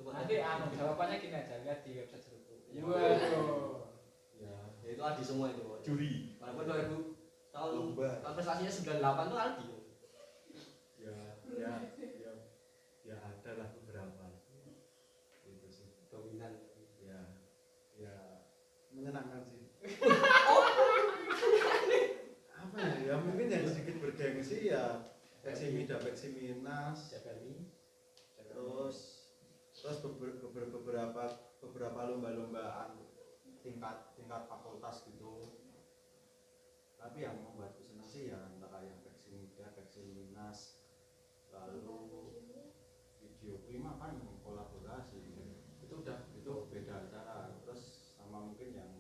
Coba Nanti jawabannya gini aja, lihat di website Cerutu. Waduh. Ya, Ya itu Aldi semua itu. juri. Walaupun 2000 tahun Lomba. prestasinya 98 tuh Aldi. Ya, ya ada lah beberapa. Itu sih. Dominan. Ya menyenangkan sih. Apa ya mungkin yang sedikit bergengsi ya Peksimi dan Peksiminas Jakani. terus beberapa lomba-lombaan tingkat fakultas gitu. Tapi yang membuatku senang sih ya antara yang Peksimida, Peksiminas, lalu video klima kan kolaborasi itu beda acara. Terus sama mungkin yang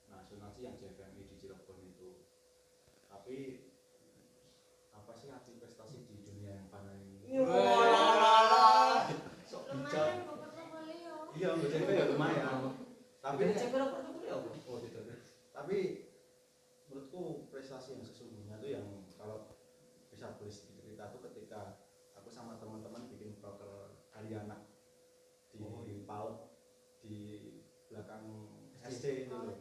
nasional sih yang JFMI di Cirebon itu. Tapi apa sih arti prestasi di dunia yang fana ini? Sok bijak. Lumayan kok portofolio. Iya, BCP ya lumayan. Tapi CP rapor itu ya apa? Oh gitu. tapi menurutku prestasi yang sesungguhnya tuh yang kalau bisa tulis di cerita tuh ketika aku sama teman-teman bikin proker Ariana di PAUD di belakang SC itu loh.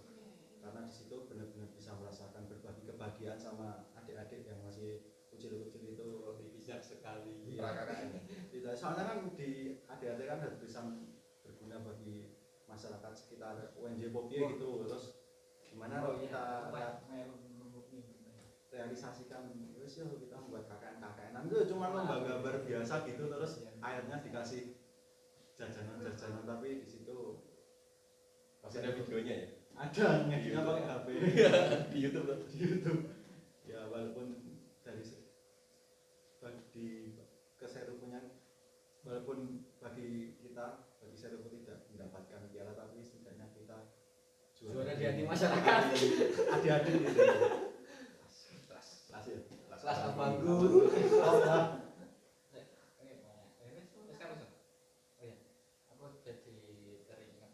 Karena di situ benar-benar bisa merasakan berbagi kebahagiaan sama adik-adik yang masih kecil-kecil itu. Bijak sekali. Iya. Tidak, soalnya kan di adik-adik kan harus bisa berguna bagi masyarakat sekitar UNJ Popie gitu. Terus gimana kalau kita realisasikan terus ya kita membuat KKN-KKN itu cuma lomba gambar biasa gitu terus akhirnya dikasih jajanan-jajanan tapi di situ Masih ada videonya ya? ada ngeditnya pakai HP Di YouTube loh. di YouTube. Ya walaupun di keserupunya walaupun bagi kita bagi serupu tidak mendapatkan piala tapi setidaknya kita Juara di hati masyarakat. adik-adik gitu. Kelas ya? Kelas abangku. Aku jadi teringat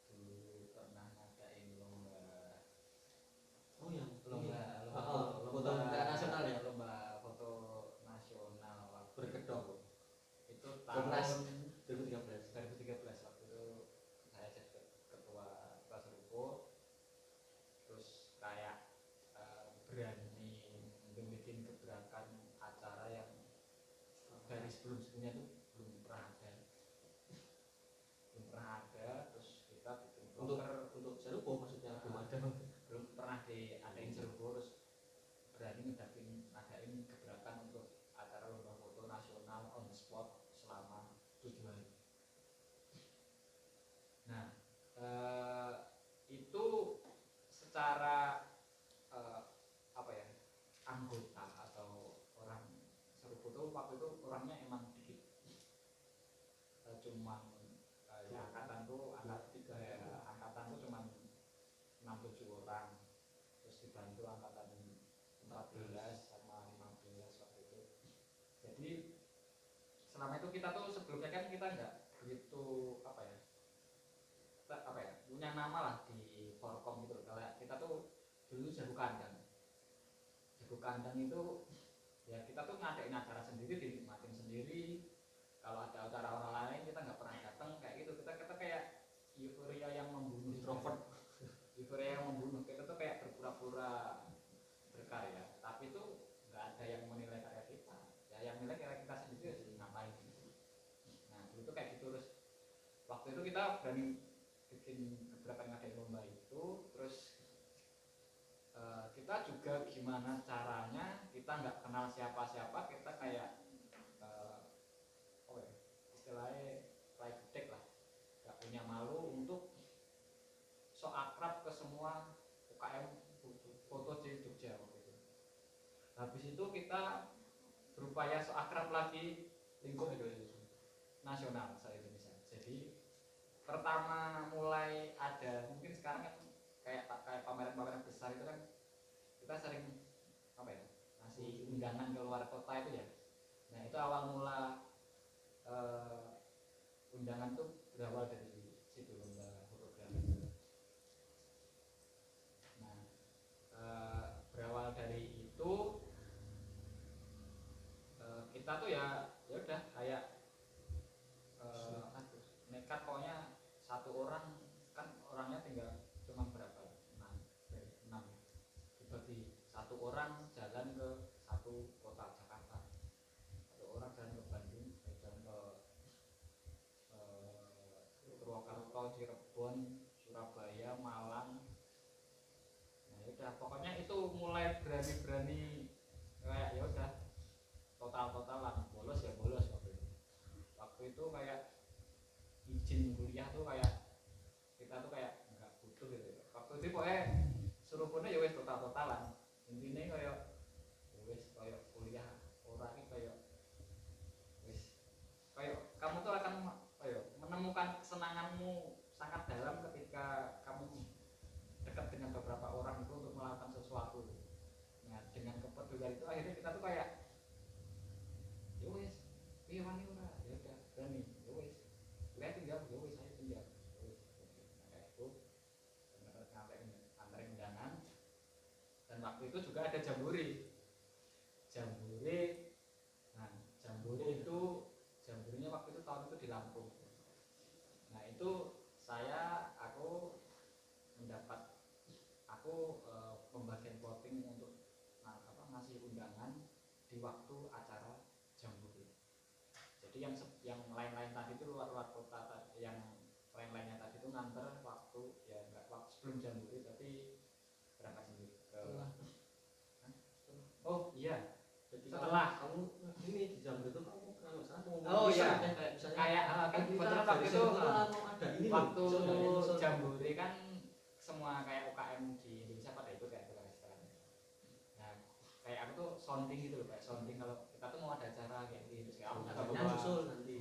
dulu pernah ngadain lomba Oh yang lomba nasional ya. lomba foto nasional waktu Berkedok. itu Berkelas. tahun 2013. 2013 waktu itu saya jadi ketua Serupo terus kayak berani bikin gebrakan acara yang dari sebelumnya tuh belum pernah ada terus kita bikin proker Untuk Serupo maksudnya belum ada. belum pernah diadain Serupo terus berani ngadain gebrakan untuk acara lomba foto nasional on the spot selama 7 hari. Nah, itu secara apa ya, anggota atau orang Serupo tuh waktu itu orangnya emang dikit, cuman ya angkatan tuh cuman 6-7 orang, terus dibantu angkatan 14 sama 15 waktu itu. Jadi selama itu kita tuh sebelumnya kan kita nggak begitu punya nama lah di Forkom gitu. Kalau kita tuh dulu jago kandang itu ya kita tuh ngadain acara sendiri, dinikmatin sendiri. Kalau ada acara orang lain kita nggak pernah datang kayak gitu. Kita kayak euforia yang membunuh, introvert. Euforia yang membunuh. Kita tuh kayak berpura-pura berkarya, tapi itu nggak ada yang menilai karya kita. Ya yang nilai karya kita sendiri sih ngapain. Nah dulu tuh kayak gitu. Terus waktu itu kita berani bikin gebrakan ngadain lomba itu, terus kita juga gimana caranya, kita nggak kenal siapa-siapa, kita kayak istilahnya play gede lah, nggak punya malu untuk sok akrab ke semua UKM foto di Jogja waktu itu. Habis itu kita berupaya sok akrab lagi lingkup nasional se-Indonesia. Jadi pertama mulai ada, mungkin sekarang kan kayak pameran-pameran besar itu kan kita sering ngasih undangan ke luar kota itu ya. Nah itu awal mula undangan tuh berawal dari situ lomba fotografi. Nah, berawal dari itu kita tuh ya udah kayak nekat, pokoknya satu orang kan orangnya tinggal cuma berapa, 6 dibagi satu orang jalan ke satu kota Jakarta, satu orang jalan ke Bandung, jalan ke Purwokerto, Cirebon, Surabaya, Malang. Nah udah pokoknya itu mulai berani kayak ya udah totalan bolos ya bolos waktu itu kayak izin kuliah tuh kayak kita tuh kayak nggak butuh gitu waktu itu pokoknya suruh punya ya wes totalan intinya kayak ya wes kayak kuliah orang ini kayak wes kayak kamu tuh akan kayak menemukan kesenanganmu sangat dalam ketika kamu dekat dengan beberapa orang itu untuk melakukan sesuatu. Nah dengan kepedulian itu akhirnya kita tuh kayak ya wes iya wani ora ya udah berani ya wes kuliah tinggal ya wes saya tinggal ya wes. Nah kayak itu antar undangan dan waktu itu juga ada jambore. Nah jambore itu jamburinya waktu itu tahun itu di Lampung. Nah itu aku mendapat pembagian voting untuk ngasih undangan di waktu acara jambore. Jadi yang lain-lain tadi itu luar kota, yang lain-lainnya tadi itu nganter waktu ya enggak waktu sebelum jambore tapi berangkat sendiri ke oh iya Jadi setelah kamu ini di jambore itu kamu kalau sana mau oh iya kayak misalnya kayak kan kebetulan waktu itu ada ini waktu loh, jambore kan semua kayak UKM di Indonesia pada ikut kayak itu kan. Nah kayak aku tuh sounding gitu loh, kayak sounding kalau kita tuh mau ada acara kayak gitu terus kayak aku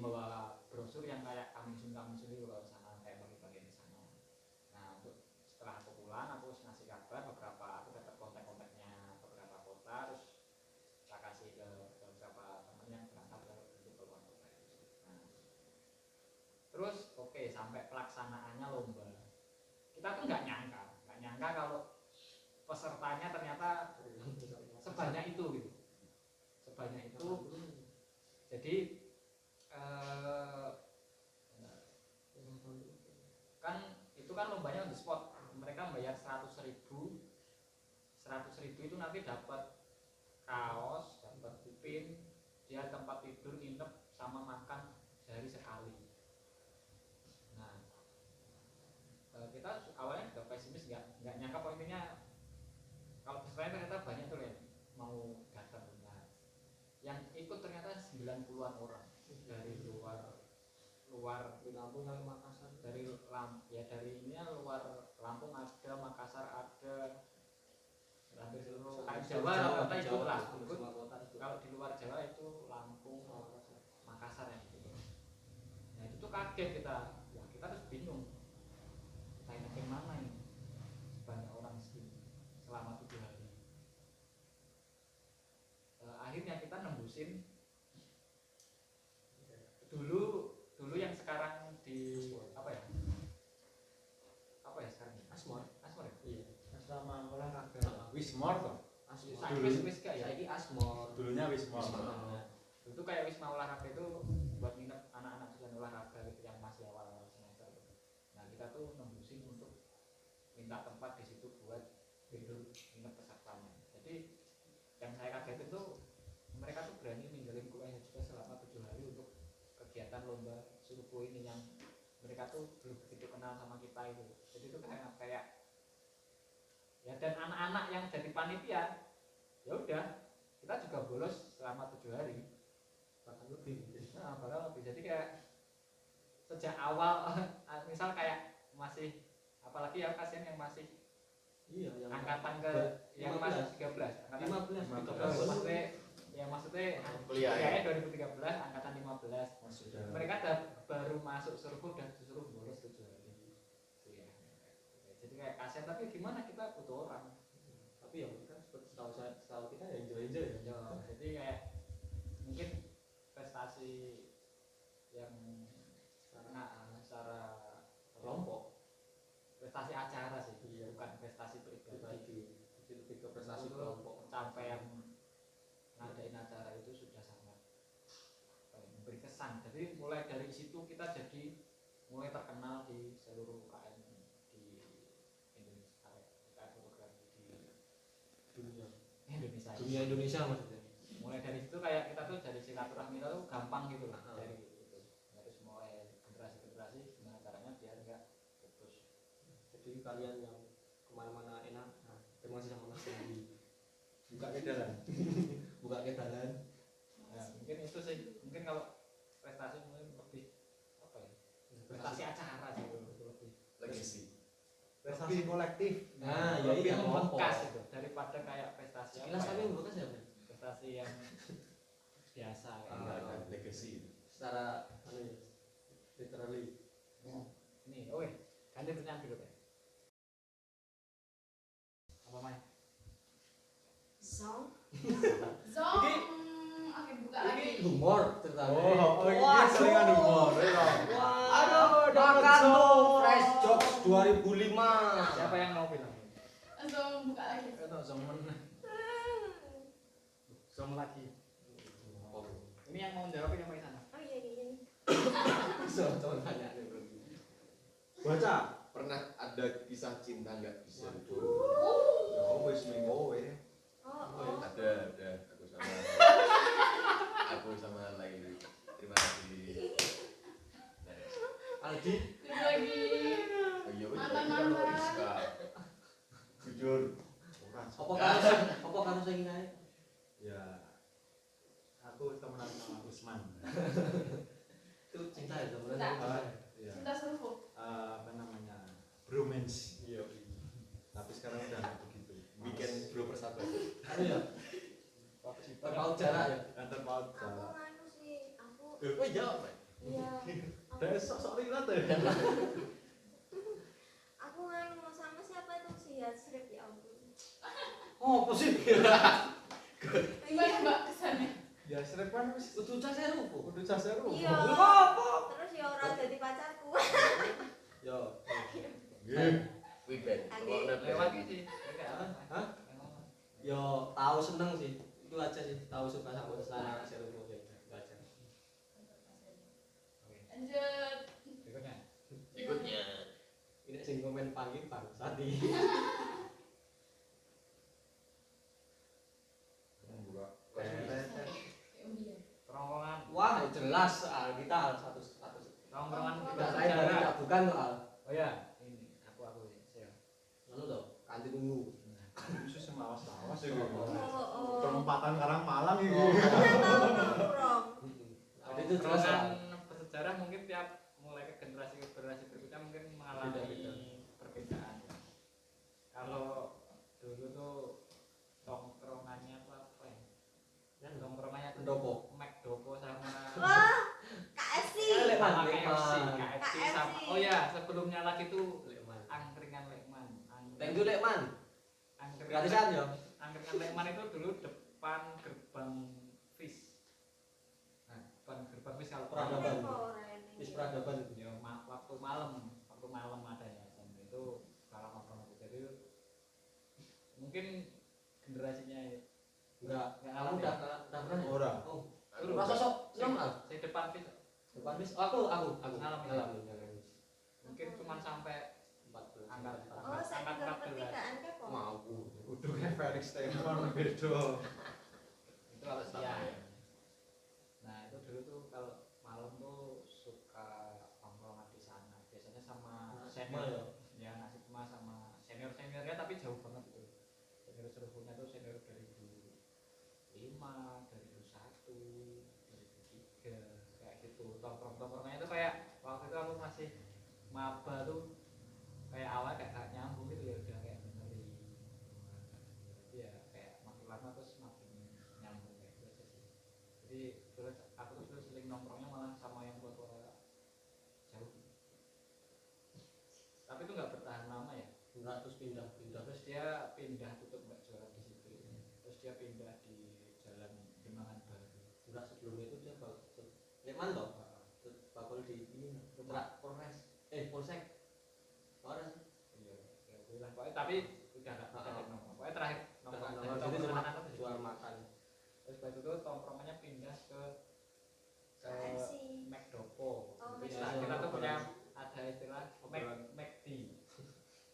bawa brosur yang kayak kami itu kalau sana kayak bagi-bagi di sana. Nah untuk setelah aku pulang aku ngasih kabar beberapa, aku dapat kontak-kontaknya beberapa kota, terus saya kasih ke beberapa teman yang berangkat untuk keluar kota itu. Nah terus oke, sampai pelaksanaannya lomba kita tuh nggak nyangka kalau pesertanya ternyata sebanyak itu gitu, sebanyak itu. Jadi kan itu kan lombanya on the spot, mereka bayar 100.000 itu nanti dapat kaos, dapat pin, dia tempat tidur, nginep sama makan sehari sekali. Nah kita awalnya juga pesimis, nggak nyangka poinnya kalau pesertanya ternyata banyak tuh yang mau datang. Nah yang ikut ternyata 90-an orang dari luar di Lampung sampai Makassar, dari ini luar Lampung ada, Makassar ada, hampir seluruh Jawa kota itu lah. Kalau di luar Jawa itu Lampung, Makassar yang itu. Nah itu tuh kaget kita, wah kita terus bingung kita ini mana ini banyak orang segini selama 7 hari. Akhirnya kita nembusin dulu yang sekarang di apa ya sekarang Asmor ya? Iya, asrama olahraga Wismor toh. Saiki Asmor. Dulunya Wismor. Itu kayak wisma olahraga itu buat nginep anak-anak jurusan olahraga gitu yang masih awal semester. Nah kita tuh nembusin untuk minta tempat di situ buat tidur nginep pesertanya. Jadi yang saya kaget itu mereka tuh berani ninggalin kuliahnya juga selama 7 hari untuk kegiatan lomba suruh ini yang mereka tuh belum begitu kenal sama kita itu. Jadi itu kayak ya, dan anak-anak yang jadi panitia ya udah kita juga bolos selama 7 hari bahkan lebih. Bahkan lebih. Jadi kayak sejak awal misal kayak masih, apalagi ya kasihan yang masih yang angkatan ke yang masih 13 maksudnya kuliah 2013 angkatan 15 mereka baru masuk survei dan disuruh bolos 7 hari kuliah. Jadi kayak kasihan, tapi gimana, kita butuh orang. Tapi ya kan setahu kita ya enjoy ya. Jadi kayak mungkin prestasi yang pencapaian ngadain acara itu sudah sangat memberi kesan. Jadi mulai dari situ kita jadi mulai terkenal di seluruh UKM di Indonesia, UKM fotografi di dunia Indonesia. maksudnya. Mulai dari situ kayak kita tuh dari silaturahmi itu gampang gitu lah. Ah. Dari itu harus mulai generasi gimana caranya biar nggak putus. Jadi kalian yang kemana-mana enak, nah, terima kasih sama Mas Dendi. Buka ke jalan, buka ke jalan. Ya, mungkin itu sih. Mungkin kalau prestasi mungkin lebih apa ya? Prestasi acara sih itu lebih. legacy. Prestasi kolektif. Nah, ya lebih iya membekas itu daripada kayak prestasi Sekilas apa kami ya? membekas ya, Bro? Prestasi yang biasa kayak Ah. gitu. Legacy itu. Secara anu ya, literally. Ini, oh ganti pertanyaan dulu Pak. Apa Mai? Song. Zong. Ini- Oke, buka lagi. Ini humor ceritanya. ini selingan humor. Aduh, makan tuh Fresh Jokes 2005. Siapa yang mau bilang? Langsung buka lagi. Itu Zongmen. Zong lagi. Ini yang mau jawab yang pakai sana. Oh iya iya. Coba tanya nih, Bro. Baca. Pernah ada kisah cinta nggak bisa itu? Oh, wis minggu ya. Oh. Ada aku sama Laili. Terima kasih. Aldi, Terus lagi. Oh iya, Mantan-mantan. Rizka. Jujur. apa kamu sing naik? Ya. Aku temenan sama Usman. Itu cinta ya teman Cinta. Ya. Cinta serupu. Apa namanya? Bromance. Iya. Tapi sekarang udah nggak begitu. Weekend bro persahabatan. Anu ya, terpaut jarak ya. Antar paut. Aku nganu sih, aku Oh jawab, Pak. iya. Dari sok-sok lihat ya. Aku nganu sama siapa itu si Yasrib ya ampun. Oh, apa sih? Gimana Mbak kesannya? Ya serep kan wis Kudu cah seru kok. kudu caseru. Iya. Apa? Terus ya ora jadi pacarku. Yo. Nggih. Weekend. Oke. Kalau udah Lewat gitu. Hah? Yo tahu seneng sih. Itu aja sih, tahu suka sama sana seru kok ya. Itu aja. Lanjut. Berikutnya. Berikutnya. Ini sing komen pagi bangsat iki. Iya. Terowongan. Wah, jelas soal kita al satu. Tongkrongan Tidak lain dan tidak bukan tuh al. Oh ya, ini aku saya. Anu toh, kanti tunggu. Itu semawas-mawas ya. Oh. Perempatan Karang Malang ini. Ada itu jelas Terowongan al. bersejarah mungkin tiap mulai ke generasi berikutnya mungkin mengalami Beda-beda. perbedaan. Kalau dulu tuh tongkrongannya apa ya? Kan Tongkrongannya tuh pendopo. McDopo sama Wah, KFC. Lekman, sama KFC, Lekman. KFC KFC. sama. Oh ya, sebelumnya lagi tuh Lekman. angkringan Lekman. Thank you Lekman. Angkringan Gratisan ya. Angkringan Lekman itu dulu depan gerbang FIS. Nah, depan gerbang FIS kalau Peradaban. Peradaban. Wis peradaban. ya waktu malam adanya dan itu kalau nongkrong itu jadi mungkin generasinya ya Enggak, Nggak kamu alami. udah pernah ya? Ora. Oh, Dulu. rasa sok seneng al. saya depan FIS Depan bis. Oh, aku Ngalamin. ngalamin. mungkin cuma sampai 14. Angkat. Oh, saya juga pertigaan kan kok. Mau. Kudu kayak Felix Telepon beda. itu kalau siang. Nah itu dulu tuh kalau malam tuh suka nongkrong di sana biasanya sama senior ya ngasih cuma sama seniornya tapi jauh banget itu senior serupunya tuh senior 2005 2001 2003 kayak gitu tongkrongnya itu kayak waktu itu aku masih maba tuh kayak awal kayak gak nyambung gitu ya udah kayak dengerin ya kayak makin lama terus makin nyambung kayak gitu aja sih jadi terus aku tuh dulu sering nongkrongnya malah sama yang tua jauh tapi itu nggak bertahan lama ya Enggak terus pindah terus dia pindah tutup nggak jualan di situ terus dia pindah di jalan Kembangan Baru enggak sebelumnya itu dia Lekman toh. Bakal di ini Trak Polres. Polsek. Polres. iya ya udah lah pokoknya tapi udah nggak nongkrong pokoknya terakhir nongkrong Udah nggak jadi nongkrong. tongkrongan apa sih tongkrongannya pindah ke KFC. McDopo. Oh, Jadi McDopo. kita tuh punya ada istilah Obrolan. McD.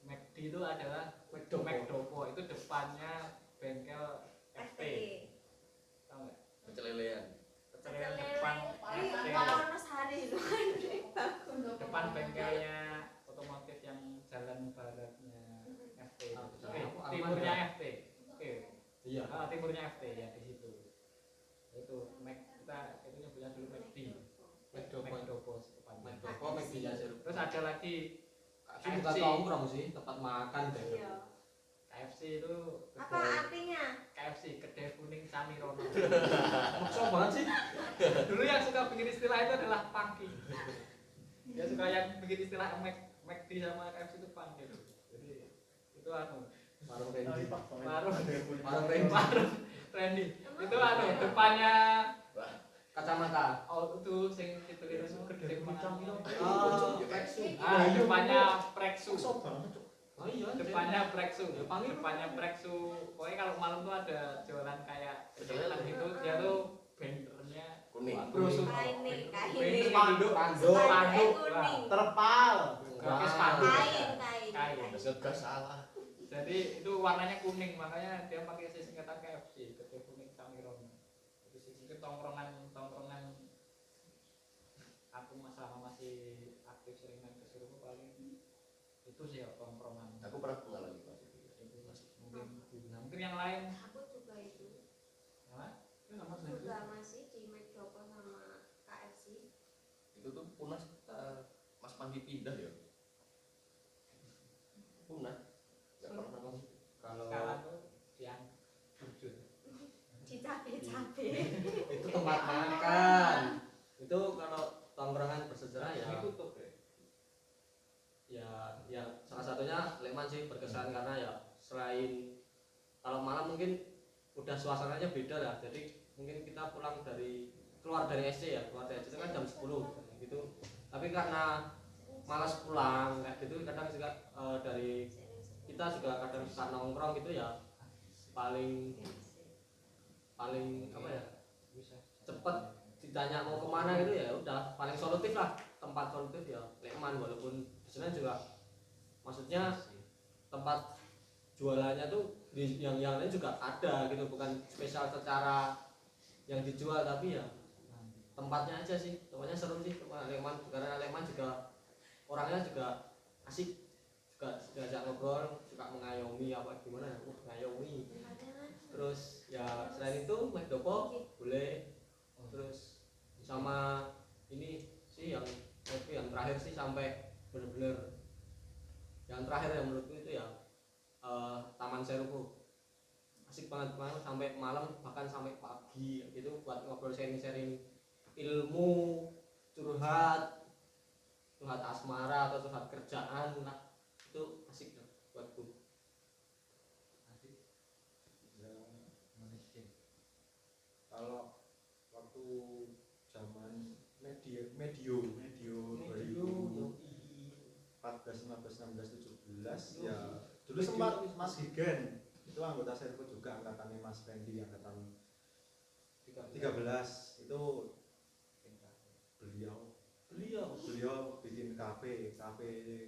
McD itu adalah McDopo. McDopo itu depannya bengkel FT. Tahu nggak? Pecel lelean. Pecel lele depan FT. Kalau sehari itu kan Depan bengkelnya otomotif yang jalan baratnya FT. Timurnya FT. Oke. Iya. Timurnya FT ya di situ. Itu kita itu nyebutnya dulu McD. McDopo depannya. McDopo, McD-nya sih. Terus ada lagi KFC bukan tongkrong sih, tempat makan deh. iya. KFC itu Apa artinya? KFC kedai kuning Camirono. Maksud banget sih. Dulu yang suka bikin istilah itu adalah Pangki. Dia suka yang bikin istilah McD sama KFC itu Pangki. Jadi itu Warung Randy. warung Randy. Itu depannya Kacamata. itu sing ditulis kedai kuning Camirono. Preksu. Depannya Preksu. Oh iya, Depannya Preksu. Ya, panggil. Depannya Preksu. Pokoknya kalau malam tuh ada jualan kayak Pecel kejutan lele. gitu, dia tuh bannernya Kuning. brosur. Kain nih, kain Banner nih. spanduk, Spanduk. spanduk. kuning. Terpal. Pakai spanduk. Kain. Kain. Gak salah. Jadi itu warnanya kuning, makanya dia pakai singkatan KFC, kedai kuning Camirono. Jadi singkat tongkrongan aku masih aktif sering main ke Suruh paling itu sih ya tongkrongan. Aku pernah mengalami Mas. Mungkin yang lain. Aku juga itu. Apa? Itu sama sendiri. Juga masih di McDopo sama KFC. Itu tuh punah Mas Pandi pindah ya. Punah. Gak pernah Mas. Kalau Sekarang tuh yang wujud. Dicape-cape. itu tempat makan. Itu kalau tongkrongan bersejarah ya. Ini tutup ya. Ya salah satunya Lekman sih berkesan karena ya selain kalau malam mungkin udah suasananya beda lah. Jadi mungkin kita keluar dari SD ya, keluar dari SD itu kan jam 10 gitu. Tapi karena malas pulang kayak gitu kadang juga dari kita juga kadang suka nongkrong gitu ya paling apa ya cepet ditanya mau kemana gitu ya udah paling solutif lah, tempat solutif ya Lekman, walaupun di sana juga maksudnya tempat jualannya tuh yang lain juga ada gitu, bukan spesial secara yang dijual tapi ya tempatnya aja sih, tempatnya seru sih Lekman, karena Lekman juga orangnya juga asik, juga diajak ngobrol, suka mengayomi apa gimana ya, mengayomi. Terus ya selain itu McDopo boleh, terus sama ini sih yang terakhir sih sampai bener-bener yang terakhir yang menurutku itu ya Taman Seruko, asik banget sampai malam bahkan sampai pagi gitu buat ngobrol sharing-sharing ilmu, curhat asmara atau curhat kerjaan lah, itu asik lah buatku. Kalau waktu zaman medio 2014, 15, 16, 17 ya dulu sempat Mas Higen itu anggota Servo juga, angkatannya Mas Randy angkatan 13 itu beliau bikin kafe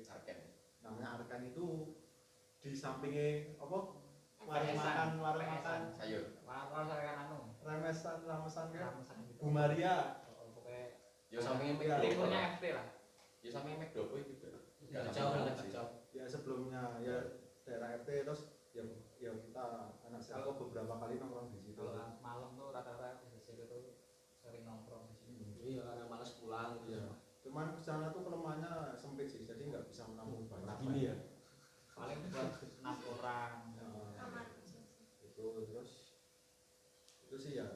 Arken. namanya Arkan, itu di sampingnya apa warung makan Sayur. Warung saya kan ramesan kan ramesan gitu. Bu Maria. Pokoknya Ya sampingnya Iya. McDopo. timurnya FT lah. Ya sampingnya McDopo itu juga. Ya, Gak jauh samping lah, sih. jauh. Ya sebelumnya ya daerah RT, terus ya kita anak Servo beberapa kali nongkrong di situ. Kalau malam tuh rata-rata di situ tuh sering nongkrong di sini. Iya karena malas pulang gitu. Iya. Cuman kesana tuh kelemahannya sempit sih, jadi nggak bisa menampung banyak. Gini ya. Paling buat 6 orang. Kamar. Itu terus itu sih ya.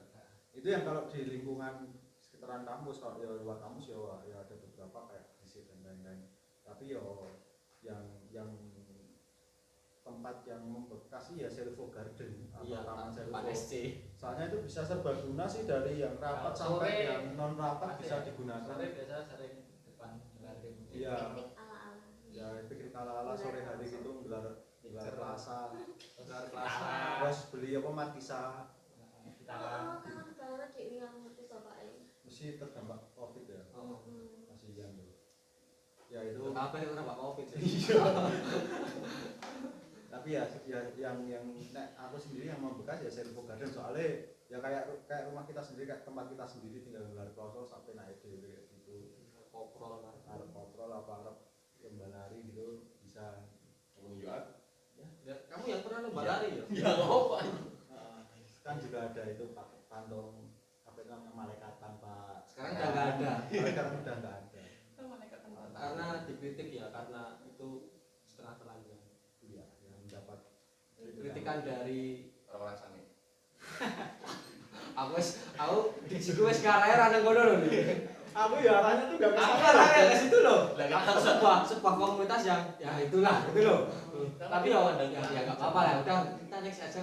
Itu yang kalau di lingkungan sekitaran kampus, kalau ya luar kampus ya ada beberapa kayak visit dan lain-lain. Tapi yang tempat yang membekas sih ya Servo Garden atau Iya, Taman Servo. Pak SC. Soalnya itu bisa serbaguna sih, dari yang rapat Kalau sampai sore yang non rapat Ada bisa ya? digunakan. Sore biasa sering depan garden. Iya. Piknik ala-ala. Ya pikir ala-ala sore hari gitu gelar plaza, Gelar kelas. terus beli apa markisa. Kita Oh, kangen banget sih terdampak covid ya. Oh. Kasihan tuh. Ya itu Apa yang kenapa covid? tapi ya yang nek aku sendiri yang membekas ya Servo Garden, soalnya ya kayak rumah kita sendiri, kayak tempat kita sendiri, tinggal gelar kloso sampai naik dhewe kayak gitu. Koprol kan. Arep kontrol apa arep lomba lari gitu bisa. Pengunjung Ya, kamu yang pernah lomba lari ya? ya apa Kan juga ada itu kantong apa itu namanya malaikat tanpa. Sekarang udah nggak ada. Sekarang udah nggak ada. Karena dikritik ya, karena itu setengah telanjang. Iya, yang mendapat Kritikan dari orang-orang sana. aku di situ wes karaya rada ngono lho. Aku ya arahnya tuh gak Aku kesana. arahnya ke situ loh. Lah kan Sebuah komunitas yang ya itulah gitu loh. Tapi ya nggak apa-apa lah, udah kita next aja.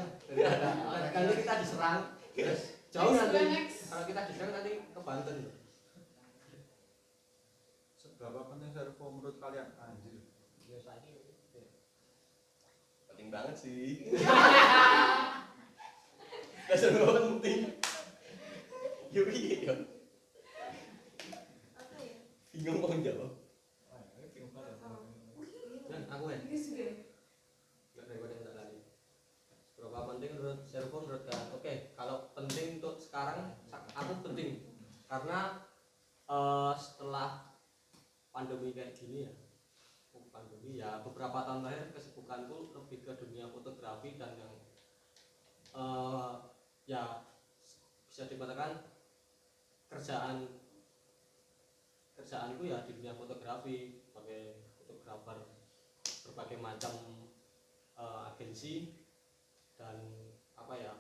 Nanti kita diserang. Jauh nanti. Kalau kita diserang nanti ke Banten. Seberapa penting Servo menurut kalian? Anjir. penting banget sih. Dasar penting. Yuk iya. Apa ya? Bingung mau jawab. Dan aku ya. Nggak daripada yang tak lagi. Seberapa penting menurut Servo menurut kalian? Oke, kalau penting untuk sekarang aku penting karena setelah pandemi kayak gini ya, pandemi ya beberapa tahun terakhir kesibukanku lebih ke dunia fotografi dan yang ya bisa dikatakan kerjaanku ya di dunia fotografi sebagai fotografer berbagai macam agensi dan apa ya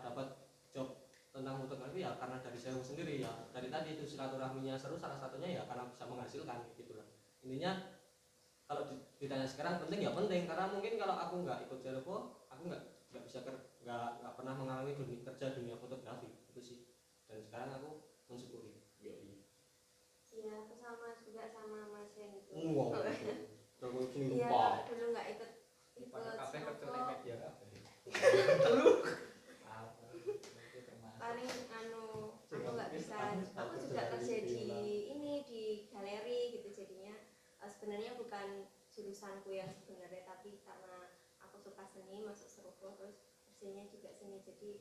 dapat job tentang fotografi ya karena dari saya sendiri ya dari tadi itu silaturahminya seru, salah satunya ya karena bisa menghasilkan gitulah. Intinya kalau ditanya sekarang penting ya penting karena mungkin kalau aku nggak ikut Servo aku nggak bisa nggak pernah mengalami kerja dunia fotografi itu sih. Dan sekarang aku mensyukuri. Iya, aku sama juga sama Mas Ren itu. Wow. Terus Iya, lupa. dulu nggak ikut Kafe kerja di Servo. media kafe. Paling aku nggak bisa, aku juga kerja di ini di galeri gitu jadinya sebenarnya bukan jurusanku yang sebenarnya tapi karena aku suka seni masuk Servo terus kerjanya juga seni jadi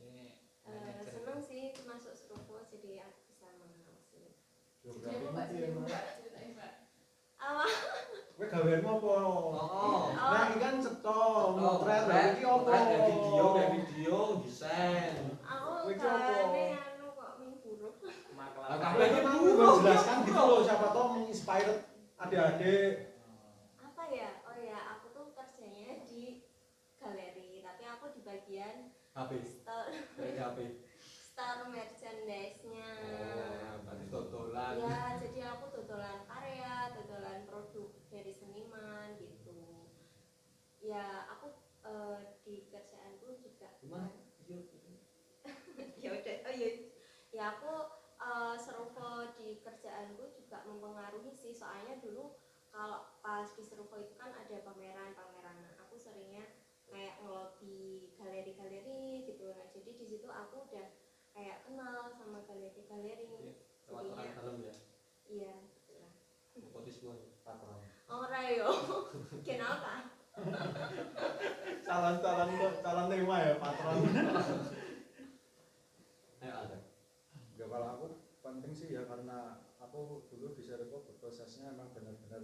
seneng sih masuk Servo jadi aku bisa mengawasi. Jadi mbak cerita mbak ceritain mbak. Awal Kowe gaweanmu apa? Oh. Nah, ini kan cetok, motret, iki apa? Motret, kayak video, desain. aku Wih, apa? gawe kok ming buruk. Kabeh iki Aku buruk. menjelaskan gitu loh, siapa tahu menginspire adik-adik. Apa ya? Oh ya, aku tuh kerjanya di galeri tapi aku di bagian HP. store Dari HP. store merchandise-nya. Oh, berarti totolan. Ya, jadi aku dodolan karya, dodolan produk dari seniman gitu. Ya, aku di kerjaanku juga. Gimana? Ya udah, oh iya. Ya aku Servo di kerjaanku juga mempengaruhi sih, soalnya dulu kalau pas di Servo itu kan ada pameran-pameran. Nah, aku seringnya kayak ngelobi galeri-galeri gitu. Nah, jadi di situ aku udah kayak kenal sama galeri-galeri. Lewat orang dalam ya. Iya, betul lah. Nepotisme. Patron. Ora yo. Kenapa? Calon terima ya, patron. Ayo ada. Ya kalau aku penting sih ya karena aku dulu di Servo prosesnya emang benar-benar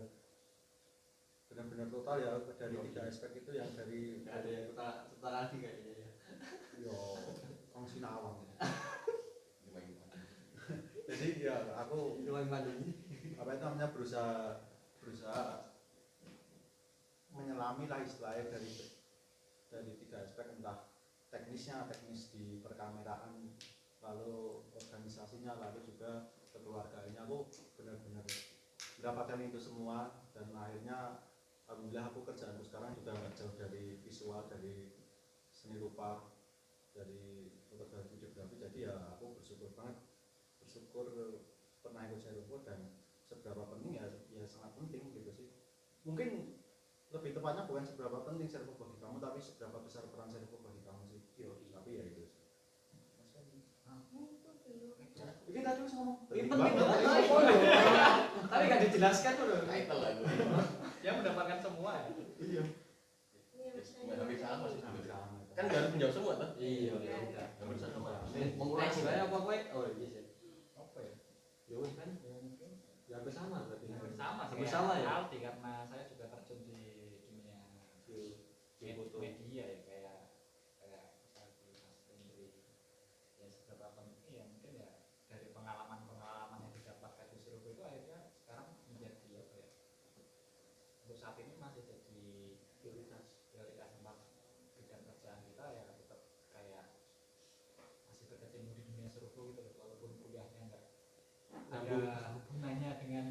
total ya dari 3 aspek itu yang dari Nggak ada yang kita lagi kayaknya ya. yo wong sinawang. Gimana? Jadi ya aku Cuma pandemi. apa itu namanya berusaha menyelami lah istilahnya dari 3 aspek, entah teknis di perkameraan, lalu organisasinya, lalu juga kekeluargaannya. Aku benar-benar mendapatkan itu semua dan akhirnya alhamdulillah aku kerjaanku sekarang juga nggak jauh dari visual, dari seni rupa, dari fotografi, videografi. Jadi ya aku bersyukur pernah ikut Servo dan seberapa penting ya sangat penting gitu sih. Mungkin lebih tepatnya bukan seberapa penting Servo bagi kamu, tapi seberapa besar peran Servo bagi kamu sih. Tapi ya itu sih. Itu dulu. Ini tadi wis ngomong. Ini dijelaskan dulu. Title lagu. Dia mendapatkan semua ya. Iya. Hampir sama sih sebenarnya. Kan nggak harus menjawab semua tuh. Iya. Hampir sama. Mengurangi saya apa kowe? Oh iya sih. Apa ya? Ya wis kan. Ya hampir sama berarti. Sama sih. Hampir kayak sama ya. Aldi karena saya juga terjun di dunia media ya kayak misalnya di Mas Hendri ya seberapa penting ya mungkin ya dari pengalaman yang didapatkan di Surabaya itu akhirnya sekarang menjadi apa ya untuk saat ini masih jadi prioritas tempat bidang kerjaan kita ya tetap kayak masih berkecimpung di dunia Surabaya gitu loh walaupun kuliahnya enggak ada hubungannya dengan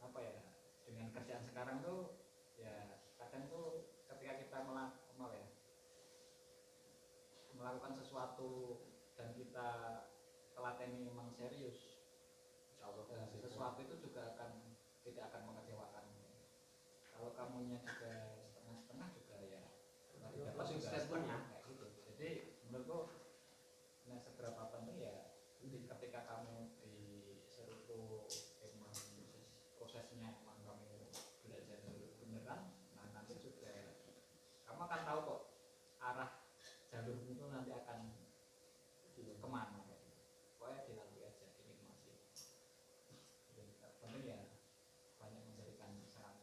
apa ya dengan kerjaan sekarang tuh ya kadang tuh ketika kita melakukan sesuatu dan kita telateni memang serius sesuatu itu juga tidak akan mengecewakan kalau kamunya juga setengah-setengah juga ya dapat juga setengah kayak gitu jadi menurutku nah seberapa penting ya ketika kamu diseru emang prosesnya emang kamu belajar beneran nah nanti juga kamu akan tahu kok arah jalurmu itu nanti akan kemana pokoknya dilalui aja dinikmati penting ya banyak memberikan saat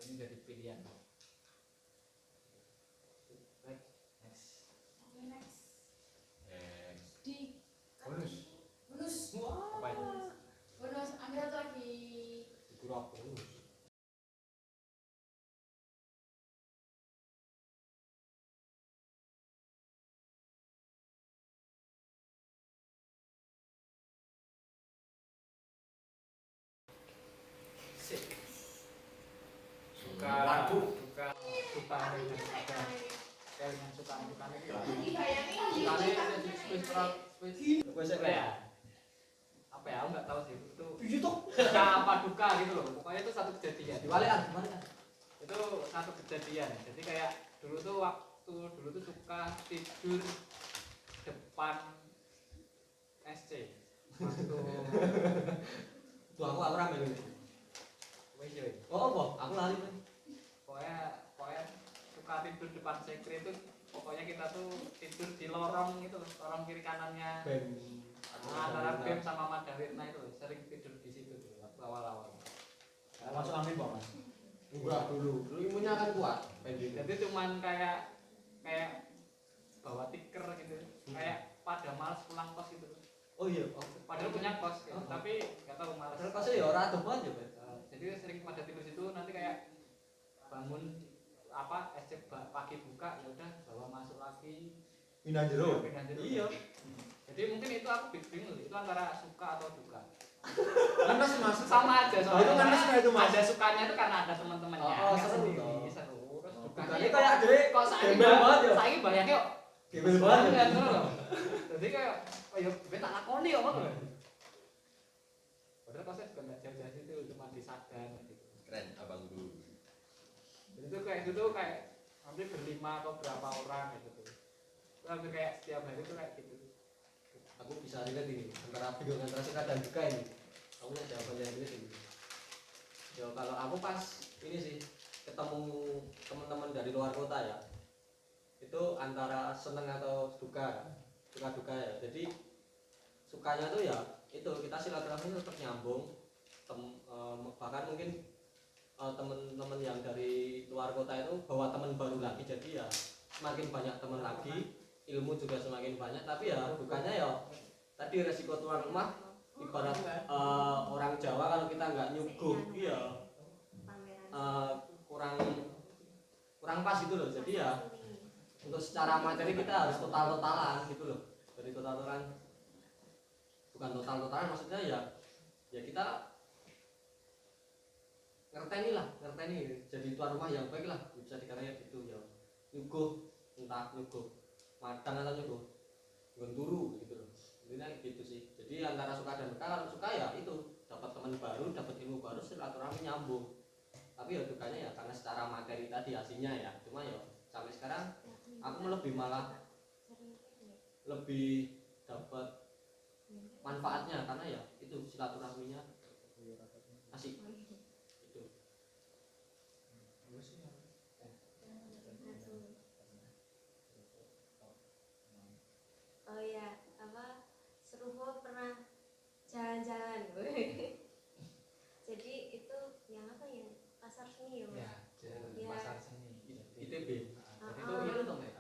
ini jadi pilihan next Di bonus bonus. apa itu Bonus ambil satu lagi. Kurang bonus. suka Waduh. suka suka dengan suka dengan suka ya apa ya aku nggak tahu sih itu suka apa duka gitu loh pokoknya itu satu kejadian Gimana? itu satu kejadian jadi kayak dulu tuh suka tidur depan SC waktu Tuh aku rame ini. WC Oh, apa? Aku lari kan. pokoknya suka tidur depan sekre itu pokoknya kita tuh tidur di lorong itu lorong kiri kanannya antara BEM sama Madawirna itu sering tidur di situ tuh waktu awal-awal Masuk angin Pak Mas. Enggak dulu imunnya kan kuat. jadi cuman kayak bawa tiker gitu kayak pada malas pulang kos gitu Oh iya. padahal punya kos gitu. Tapi nggak tahu malas Padahal kosnya ya ora adem aja, Pak. jadi sering pada tidur situ nanti kayak bangun SC pagi buka ya udah bawa masuk lagi Pindah jero. Iya. jadi mungkin itu aku bingung itu antara suka atau duka Kan masih masuk. sama aja soalnya Itu kan suka itu, Mas. ada sukanya itu karena ada teman-temannya Oh, nggak seru sendiri toh. seru terus Dukanya dukanya kayak dhewe kok gembel banget ya. saya bayangnya kok Gembel banget. gitu loh jadi kayak ya gue tak lakoni apa tuh padahal kosnya juga nggak jauh-jauh situ cuma di Sagan gitu Keren abangku. jadi tuh kayak gitu kayak hampir berlima atau berapa orang gitu tuh hampir kayak setiap hari tuh kayak gitu Aku bisa lihat ini antara video antara suka dan duka ini. Aku punya jawabannya ini. Ya kalau aku pas ini sih ketemu teman-teman dari luar kota ya. Itu antara seneng atau duka duka ya. Jadi sukanya tuh ya itu kita silaturahmi tetap nyambung. Bahkan mungkin teman-teman yang dari luar kota itu bawa teman baru lagi jadi ya semakin banyak teman lagi ilmu juga semakin banyak tapi ya dukanya ya tadi resiko tuan rumah ibarat orang Jawa kalau kita nggak nyuguh iya kurang pas gitu loh jadi ya untuk secara materi kita harus totalan gitu loh dari totalan bukan totalan maksudnya ya kita ngerteni jadi tuan rumah yang baik lah bisa dikatakan gitu ya nyuguh entah nyuguh matang atau nyuguh genduru gitu loh intinya gitu sih jadi antara suka dan duka kalau suka ya itu dapat teman baru dapat ilmu baru silaturahmi nyambung tapi ya dukanya ya karena secara materi tadi aslinya ya cuma ya sampai sekarang aku lebih dapat manfaatnya, karena ya itu silaturahminya asik itu. Oh ya, apa Serupo pernah jalan-jalan. Jadi itu yang apa ya, pasar seni ya, Mas? Ya, pasar seni. ITB. Jadi Itu itu itu dong ya.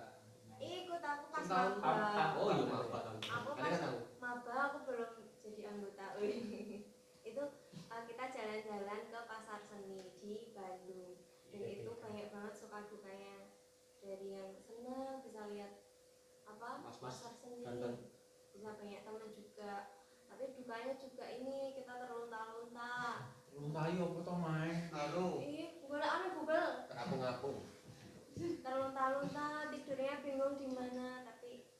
Ikut aku pas Tahun maba. oh iya maba tahun. Aku Kalian pas kan tahu. maba aku belum jadi anggota. Itu kita jalan-jalan ke pasar seni di Bandung. Dan itu banyak banget suka dukanya, dari yang senang bisa lihat apa Mas-mas pasar seni, ganteng. bisa banyak teman juga. Tapi dukanya juga ini kita terlunta-lunta. Luntayo apa to, Mai? Anu, Ih, golek anu Google. ngapung-ngapung. Terlunta-lunta, tidurnya bingung di mana, tapi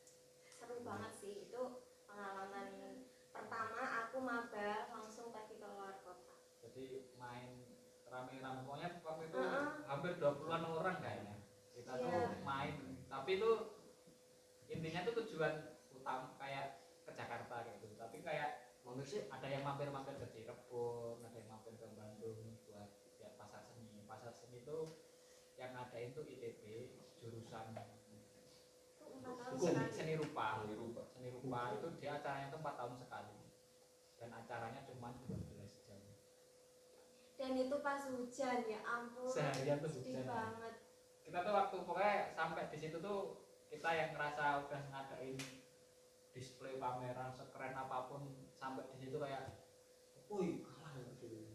seru banget sih. Itu pengalaman pertama aku maba langsung pergi ke luar kota. Jadi main rame-rame, pokoknya waktu itu Heeh. hampir 20-an orang kayaknya. Kita Iya. tuh main, tapi itu intinya tuh tujuan utama kayak ke Jakarta kayak gitu. Tapi kayak Mampir sih. ada yang mampir-mampir ke Cirebon, ada yang mampir ke Bandung buat ya pasar seni. Pasar seni itu yang ada itu ITB jurusan Itu 4 tahun Hukum. sekali. seni rupa. Seni rupa itu dia acaranya itu 4 tahun sekali. Dan acaranya cuma 12 jam. Dan itu pas hujan, ya ampun. Seharian tuh sedih hujan. banget. Kita tuh waktu pokoknya sampai di situ tuh kita yang ngerasa udah ngadain display pameran sekeren apapun, sampai di situ kayak Woi, kalah gitu.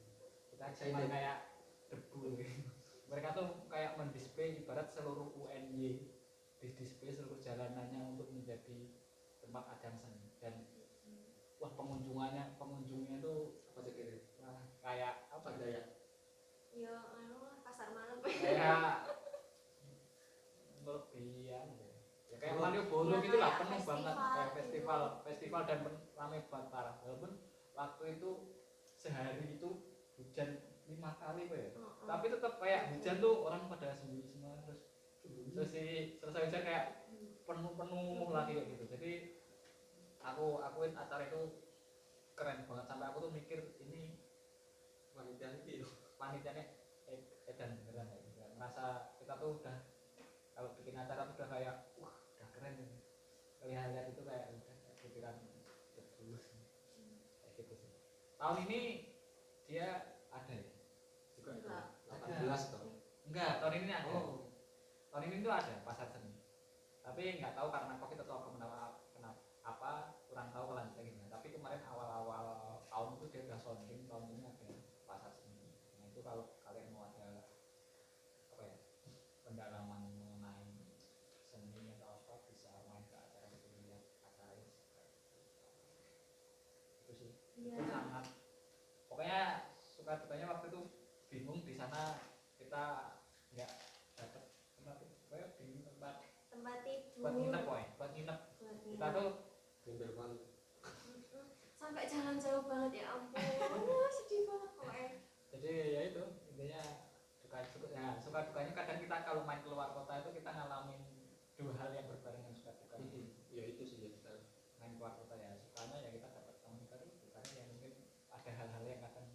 kita cuma kayak debu gitu. Mereka tuh kayak mendisplay ibarat seluruh UNY, di display seluruh jalanannya untuk menjadi tempat ajang seni. Dan wah pengunjungnya tuh Apa sih kira? wah, kayak apa Apa ya? ya? Ya anu lah, pasar malam. Kayak berlebihan ya. Ya kayak Oh. Malioboro Ya, gitu lah, kayak penuh banget festival kayak gitu. festival dan rame banget parah. Walaupun waktu itu sehari itu hujan 5 kali ya. Heeh. Tapi tetap kayak hujan tuh orang pada sembunyi semua, terus selesai hujan kayak penuh lagi kayak gitu. Jadi aku akuin acara itu keren banget, sampai aku tuh mikir ini Panitia itu. panitianya edan beneran ya gitu. Ngerasa kita tuh udah kalau bikin acara tuh udah kayak wah udah keren ini. Lihat-lihat itu kayak udah pikiran terus kayak gitu sih. Tahun ini dia ada ya? Juga Enggak. 18 toh. Enggak, tahun ini ada. Oh. Tahun ini tuh ada pasar seni. Tapi nggak tahu karena Covid atau kenapa apa kurang tahu kelanjutannya gimana. Tapi kemarin awal-awal tahun itu dia udah sounding, tahun ini ada pasar seni. Nah itu kalau kalian mau ada apa ya pendalaman mengenai seni atau apa bisa main ke acara itu, lihat acaranya itu sih. Iya. Itu sangat pokoknya suka dukanya waktu itu bingung di sana kita nggak dapat tempat, pokoknya bingung tempat Tempat tidur. buat nginep buat nginep Buat kita nginep. tuh Gembel banget. Sampai jalan jauh banget, ya ampun. Aduh, sedih banget pokoknya. jadi ya itu intinya suka dukanya kadang kita kalau main keluar kota itu kita ngalamin dua hal yang berbarengan, suka duka. Ya itu sih ya kita. Main keluar kota ya sukanya ya kita dapat teman baru, dukanya ya mungkin ada hal-hal yang kadang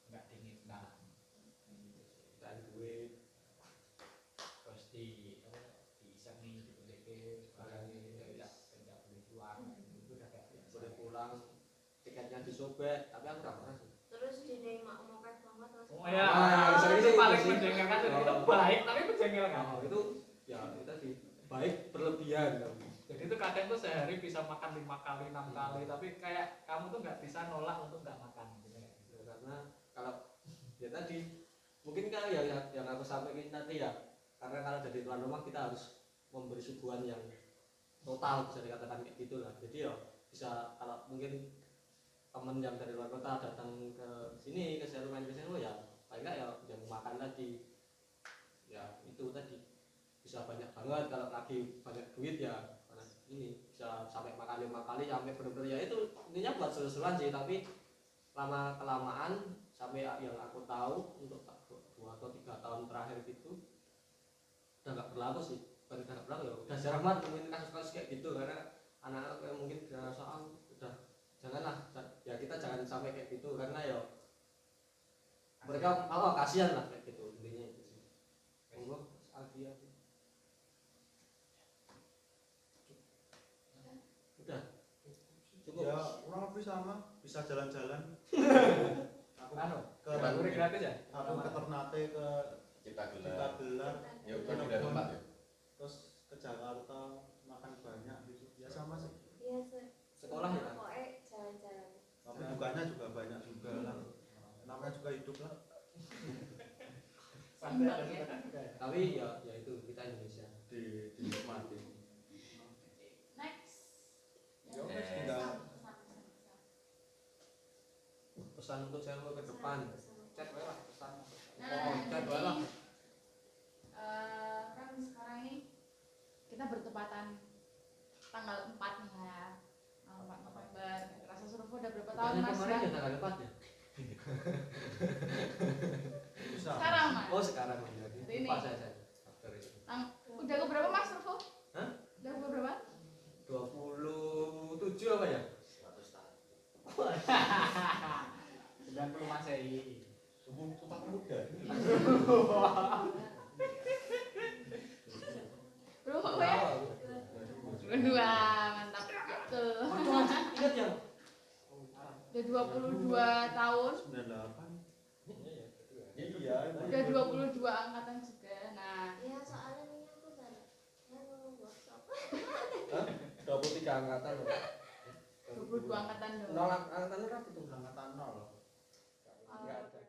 nggak diinginkan gitu sih. Dan duit. Terus diisengi di PDP barangnya tidak boleh keluar, itu udah kayak biasa. Boleh pulang, tiketnya disobek, tapi aku nggak pernah sih. Terus jadi mak moket banget langsung. Oh ya, sering itu sih, paling sih. menjengkelkan tuh, itu Oh. baik tapi menjengkelkan. Nah, itu ya itu tadi baik berlebihan. Jadi itu kadang tuh sehari bisa makan 5 kali 6 kali, tapi kayak kamu tuh nggak bisa nolak untuk nggak makan gitu ya. Ya, karena kalau ya tadi mungkin kan yang aku sampaikan nanti ya, karena kalau jadi tuan rumah kita harus memberi suguhan yang total, bisa dikatakan kayak gitulah. Jadi ya bisa kalau mungkin temen yang dari luar kota datang ke sini ke sini main ke sini, ya paling nggak ya yang makan tadi ya itu tadi bisa banyak banget. Kalau lagi banyak duit ya ini bisa sampai makan 5 kali sampai bener-bener ya itu intinya buat seru-seruan sih. Tapi lama kelamaan sampai yang aku tahu untuk 2 atau 3 tahun terakhir itu udah nggak berlaku sih. Bukan udah nggak berlaku ya, udah jarang banget nemuin kasus-kasus kayak gitu, karena anak-anak yang mungkin tidak soal udah janganlah ya kita jangan sampai kayak gitu karena ya mereka kasihan lah kayak gitu intinya itu sih. Monggo Alfia. Udah. Cukup. Ya kurang lebih sama, bisa jalan-jalan. Aku ke Guru gratis ya? aku ke Ternate, ke Cipta Cipta Gelar. Gelar, Ya udah pindah tempat ya. terus ke Jakarta makan banyak gitu. Ya sama sih. Iya, Sekolah ya? pokoknya jalan-jalan. Tapi bukannya juga banyak juga lah. Namanya juga hidup lah. Seimbang ya. Tapi ya itu kita Indonesia. Dinikmati. Next. Ya, wes, Pesan, tinggal. pesan. Pesan untuk saya ke depan. Chat wae lah pesan. Oh, chat wae lah. Kan sekarang ini kita bertepatan tanggal 4 nih ya. Tanggal 4 November. Rasa Surufo udah berapa tahun Bukannya Mas? kemarin Bang? ya tanggal 4 ya? Bisa. Sekarang Mas. Oh sekarang ya. Ini. Lupa saya. After itu. Udah ke berapa Mas Surufo? Hah? Udah ke berapa? 27 apa ya? 100 tahun. 90 Masehi. Sumpah muda. Berapa kok ya? Berdua, mantap. Betul. Ingat ya? Udah 22 tahun. 98. Iya, Udah 22 angkatan juga. Nah, Ya soalnya ini aku baru workshop. 23 angkatan loh. 22 angkatan dong. Nol angkatan berapa itu? Angkatan 0. Enggak ada.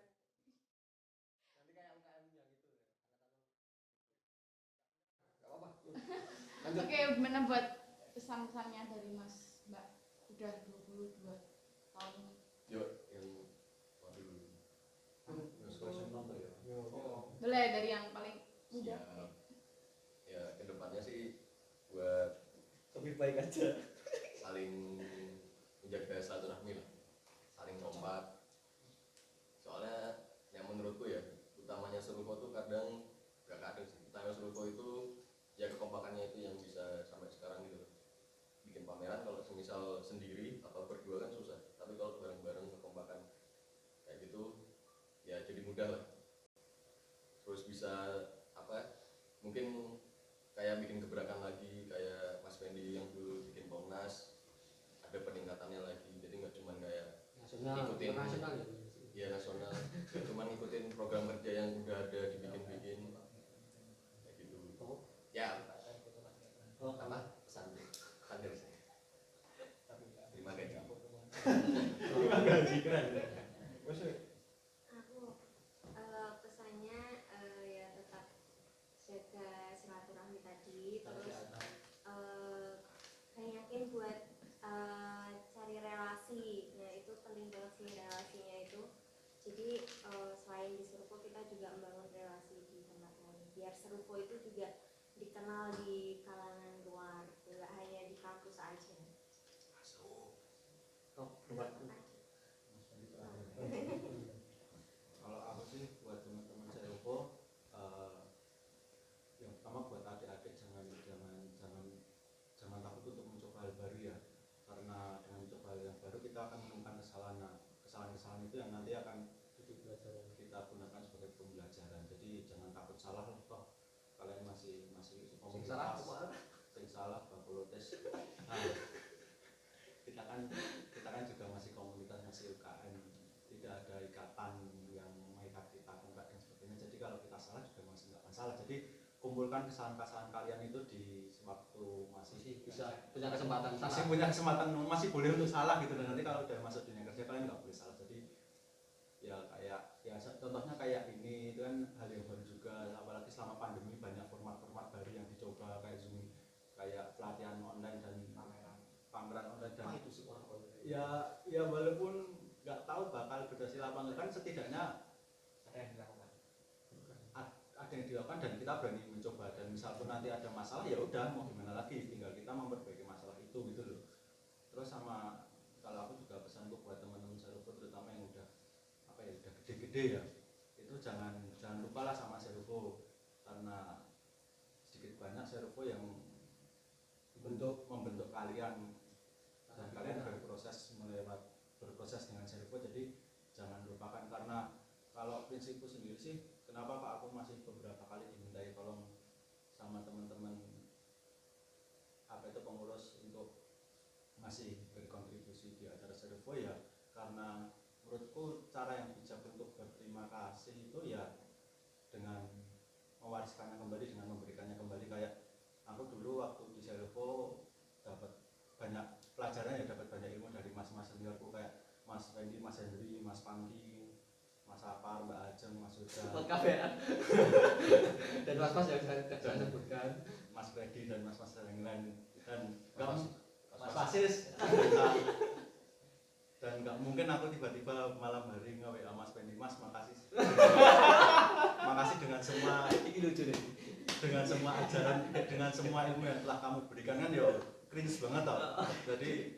Lanjut. Oke, gimana buat pesan-pesannya dari Mas Mbak? Udah 22 tahun. Yuk, yang waduh. Boleh dari yang paling muda. Siap. Ya, kedepannya sih buat Lebih baik aja. saling menjaga silaturahmi lah, saling kompak. Soalnya yang menurutku ya, utamanya Surufo tuh kadang gak kadang sih. Utamanya Surufo itu ya kekompakannya itu yang bisa sampai sekarang gitu loh. Bikin pameran kalau semisal sendiri atau berdua kan susah, tapi kalau bareng-bareng kekompakan kayak gitu ya jadi mudah lah. Terus bisa apa? Mungkin kayak bikin gebrakan lagi kayak Mas Fendi yang dulu bikin Pomnas, ada peningkatannya lagi. Jadi nggak cuman kayak Nasional, Ikutin. internasional ya. ya nasional, nggak cuman ngikutin program kerja yang udah ada dibikin-bikin kayak gitu. Ya, Oh, apa pesan dari saya? Terima kasih. Terima kasih keren. Wes Aku pesannya ya tetap jaga silaturahmi tadi, terus banyakin buat cari relasi. Nah itu penting banget sih relasinya itu. Jadi selain di Surufo kita juga membangun relasi di tempat lain biar Surufo itu juga dikenal di kalangan luar, nggak hanya di kampus aja. oh, buat Kalau aku sih buat teman-teman Surufo, yang pertama buat adik-adik jangan takut untuk mencoba hal baru ya, karena dengan mencoba hal yang baru kita akan menemukan kesalahan itu yang nanti akan kita gunakan sebagai pembelajaran. Jadi jangan takut salah loh, toh kalian masih komunitas. Sing salah bakul tes. Nah, kita kan juga masih komunitas, masih UKM, tidak ada ikatan yang mengikat kita enggak dan sebagainya. Jadi kalau kita salah juga masih enggak masalah. Jadi kumpulkan kesalahan-kesalahan kalian itu di waktu masih bisa punya kesempatan masih punya kesempatan, masih boleh untuk salah gitu. Dan nanti kalau udah masuk dunia kerja kalian nggak boleh salah. Jadi ya kayak ya contohnya kayak ini itu kan hal yang baru juga, apalagi selama pandemi banyak format-format baru yang dicoba kayak Zoom, kayak pelatihan online dan pameran online dan itu sih orang ya walaupun nggak tahu bakal berhasil apa enggak, kan setidaknya ada yang dilakukan. ada yang dilakukan dan kita berani mencoba. Dan misal pun nanti ada masalah ya udah mau gimana lagi, tinggal kita memperbaiki masalah itu gitu loh. Terus sama kalau aku juga pesanku buat teman-teman Surufo terutama yang udah apa ya udah gede-gede ya, itu jangan lupalah sama Surufo, karena sedikit banyak Surufo yang membentuk kalian dan kalian berproses dengan Servo, jadi jangan lupakan. Karena kalau prinsipku sendiri sih, kenapa Pak aku masih beberapa kali dimintai tolong sama teman-teman pengurus untuk masih berkontribusi di acara Servo, ya karena menurutku cara yang bijak untuk berterima kasih itu ya dengan mewariskannya kembali, dengan memberikannya kembali. Kayak aku dulu waktu di Servo dapat banyak pelajaran, ya dapat banyak ilmu dari mas-mas seniorku kayak Mas Wendy, Mas Hendri, Mas Pangki, Mas Apar, Mbak Ajeng, Mas Huda, dan mas-mas yang saya sebutkan, Mas Freddy dan mas-mas yang lain, dan Mas Fasis. Dan nggak mungkin aku tiba-tiba malam hari nge-WA Mas Wendy, Mas makasih makasih dengan semua Ini lucu deh. dengan semua ajaran, dengan semua ilmu yang telah kamu berikan. Kan ya cringe banget tau. Jadi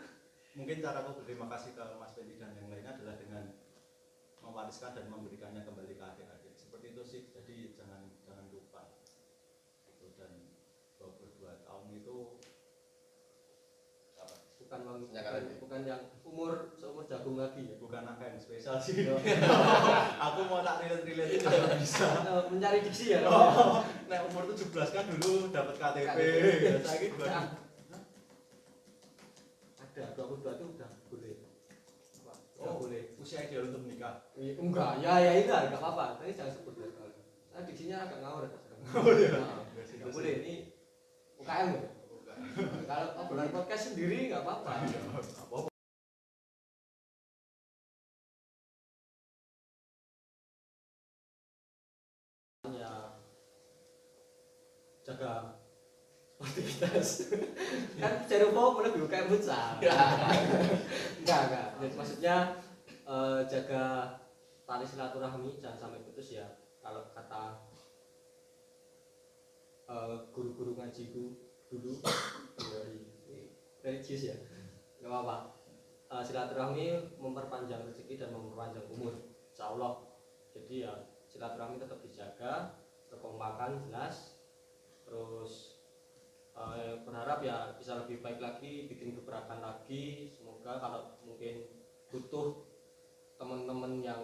mungkin cara aku berterima kasih ke Mas Wendy dan yang lainnya adalah dengan mewariskan dan memberikannya kembali ke adik-adik. Seperti itu sih. Jadi jangan lupa itu. Dan 22 tahun itu apa? Bukan yang seumur jagung lagi ya. Bukan angka yang spesial sih. Aku mau tak relate juga nggak bisa. Mencari diksi ya. Nah umur 17 kan dulu dapat KTP. Saya ini 20. Ada 22 itu udah boleh. Udah boleh. Usia ideal untuk menikah. Enggak, ya itu enggak apa-apa. Tapi jangan sebut ya. Saya diksinya agak ngawur ya. Oh iya. Enggak boleh, ini UKM ya. Kalau obrolan podcast sendiri enggak apa-apa. Apa? Ya jaga sportivitas. Kan Servo lebih UKM futsal. Enggak. Jadi maksudnya jaga tali silaturahmi, jangan sampai putus ya. Kalau kata guru-guru ngajiku dulu dari religius ya, nggak apa-apa. Silaturahmi memperpanjang rezeki dan memperpanjang umur, insya Allah. Jadi ya silaturahmi tetap dijaga, kekompakan jelas. Terus berharap ya bisa lebih baik lagi, bikin gebrakan lagi. Semoga kalau mungkin butuh teman-teman yang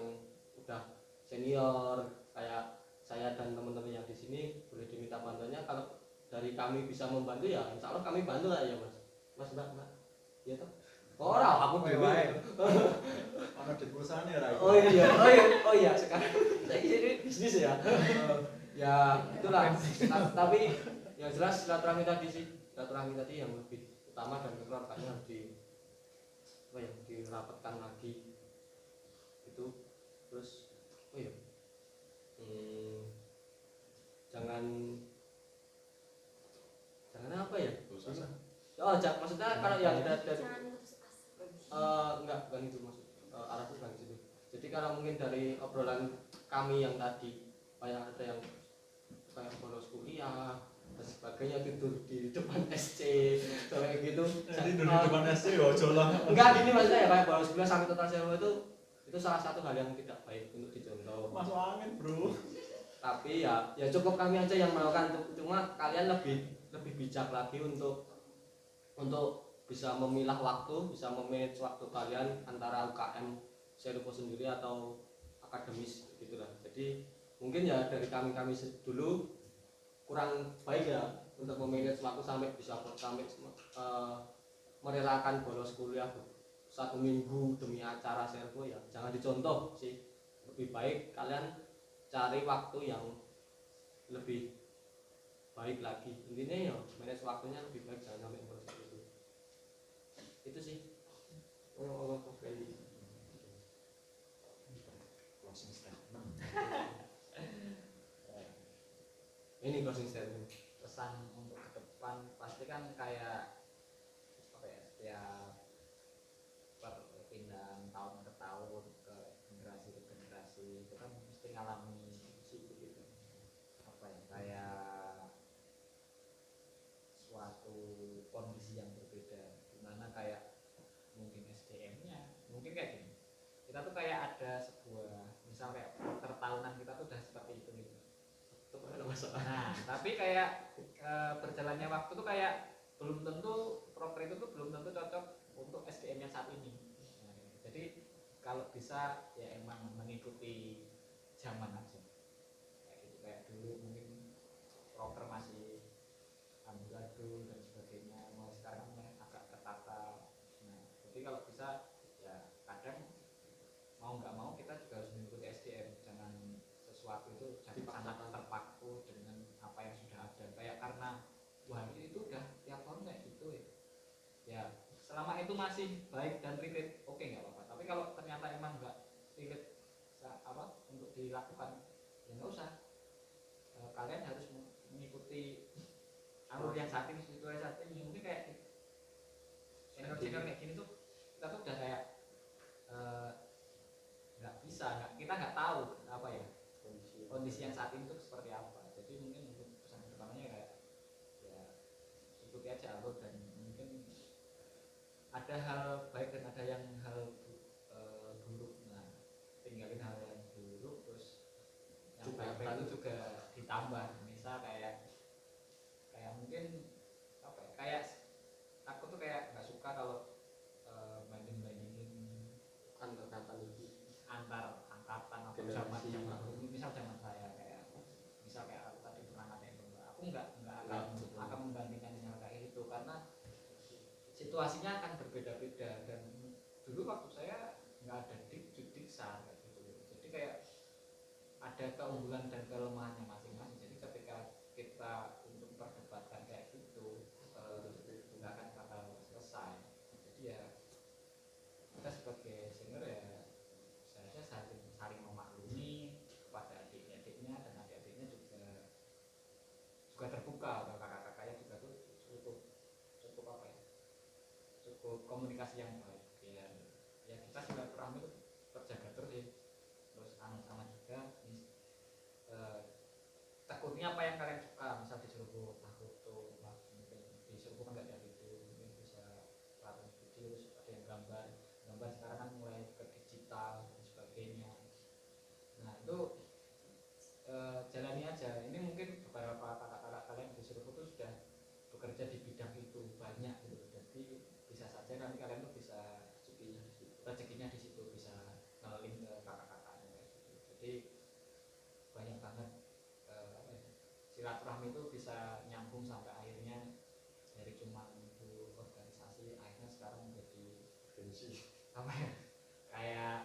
udah senior kayak saya dan teman-teman yang di sini boleh diminta bantuannya. Kalau dari kami bisa membantu ya insya Allah kami bantu lah ya mas mbak ya toh. Aku dewe. Ono di perusahaan ya Rai. Oh iya sekarang saya ini bisnis ya. Ya itulah. Tapi yang jelas silaturahmi tadi yang lebih utama dan keluarganya harus dirapatkan lagi itu. Terus jangan apa ya? Maksudnya kalau yang dari bukan itu maksud arahku bukan gitu. Jadi kalau mungkin dari obrolan kami yang tadi kayak ada yang kayak bolos kuliah dan sebagainya, tidur di depan SC kayak gitu. Jadi tidur di depan SC ya jolang. Enggak gini maksudnya ya, kayak bolos kuliah sampai total Servo itu salah satu hal yang tidak baik untuk dicontoh. Masuk angin, Bro. Tapi ya cukup kami aja yang melakukan, cuma kalian lebih bijak lagi untuk bisa memilah waktu, bisa memanage waktu kalian antara UKM Servo sendiri atau akademis gitulah. Jadi mungkin ya dari kami dulu kurang baik ya untuk memanage waktu sampai merelakan bolos kuliah 1 minggu demi acara Servo. Ya jangan dicontoh sih, lebih baik kalian cari waktu yang lebih baik lagi. Intinya ya manage waktunya lebih baik, jangan sampai bolos itu sih. Allah Closing statement. Ini closing statement. Pesan untuk ke depan pasti kan kayak apa ya, setiap perpindahan tahun ke tahun, ke generasi itu kan mesti ngalami gitu. Apa ya, kayak suatu kondisi yang berbeda, dimana kayak mungkin SDM-nya mungkin kayak gini, kita tuh kayak ada sebuah misal kayak tahunan kita tuh udah seperti itu gitu. Nah tapi kayak berjalannya waktu tuh kayak belum tentu proker itu tuh belum tentu cocok untuk SDM yang saat ini. Nah, jadi kalau bisa ya emang mengikuti zaman aja kayak gitu, kayak dulu mungkin proker masih amburadul dan sebagainya, mulai sekarang mulai agak tertata. Nah jadi kalau bisa ya kadang mau nggak mau kita juga harus mengikuti SDM, jangan sesuatu itu jangan sangat terpaku dengan apa yang sudah ada, kayak karena wah itu udah tiap tahun kayak gitu ya selama itu masih baik dan relate oke nggak apa-apa, tapi kalau ternyata emang nggak relate apa untuk dilakukan ya nggak usah. Kalian harus mengikuti alur yang saat ini, situasi saat ini. Mungkin kayak senior kayak gini tuh kita tuh udah kayak nggak bisa, kita nggak tahu apa ya kondisi yang saat ini tuh seperti apa. Jadi mungkin untuk pesan pertamanya kayak ya ikuti aja alur, dan mungkin ada hal baik dan ada yang hal buruk. Nah tinggalin hal yang buruk, terus yang baik itu juga ditambah. Misal kayak mungkin apa ya, kayak aku tuh kayak nggak suka kalau bandingin Angkatan itu antar angkatan atau zaman misal zaman saya kayak misal kayak aku tadi pernah ngatain domba, aku nggak akan membandingkan dengan kayak gitu, karena situasinya akan berbeda-beda. Dan dulu waktu saya nggak ada diksar kayak gitu, jadi kayak ada keunggulan dan kelemahannya masing-masing. Jadi ketika kita untuk perdebatkan kayak gitu nggak akan bakal selesai. Jadi ya kita sebagai senior ya seharusnya saling memaklumi kepada adik-adiknya, dan adik-adiknya juga terbuka ke kakak-kakaknya juga tuh cukup apa ya, cukup komunikasi yang baik biar ya kita silaturahmi itu terjaga terus ya. Terus sama juga takutnya apa yang kalian suka, misal disuruh buat foto, mungkin disuruh kan nggak dari itu, mungkin bisa pelatihan video, terus ada yang gambar sekarang kan mulai ke digital dan sebagainya. Nah itu jalani aja. Ini mungkin beberapa kakak-kakak kalian disuruh foto sudah bekerja di bidang itu banyak gitu, jadi bisa saja nanti kalian tuh bisa rezekinya di situ, bisa ngeling ke kakak-kakaknya kayak gitu. Jadi banyak banget silaturahmi itu bisa nyambung sampai akhirnya dari cuma itu organisasi akhirnya sekarang menjadi apa ya, kayak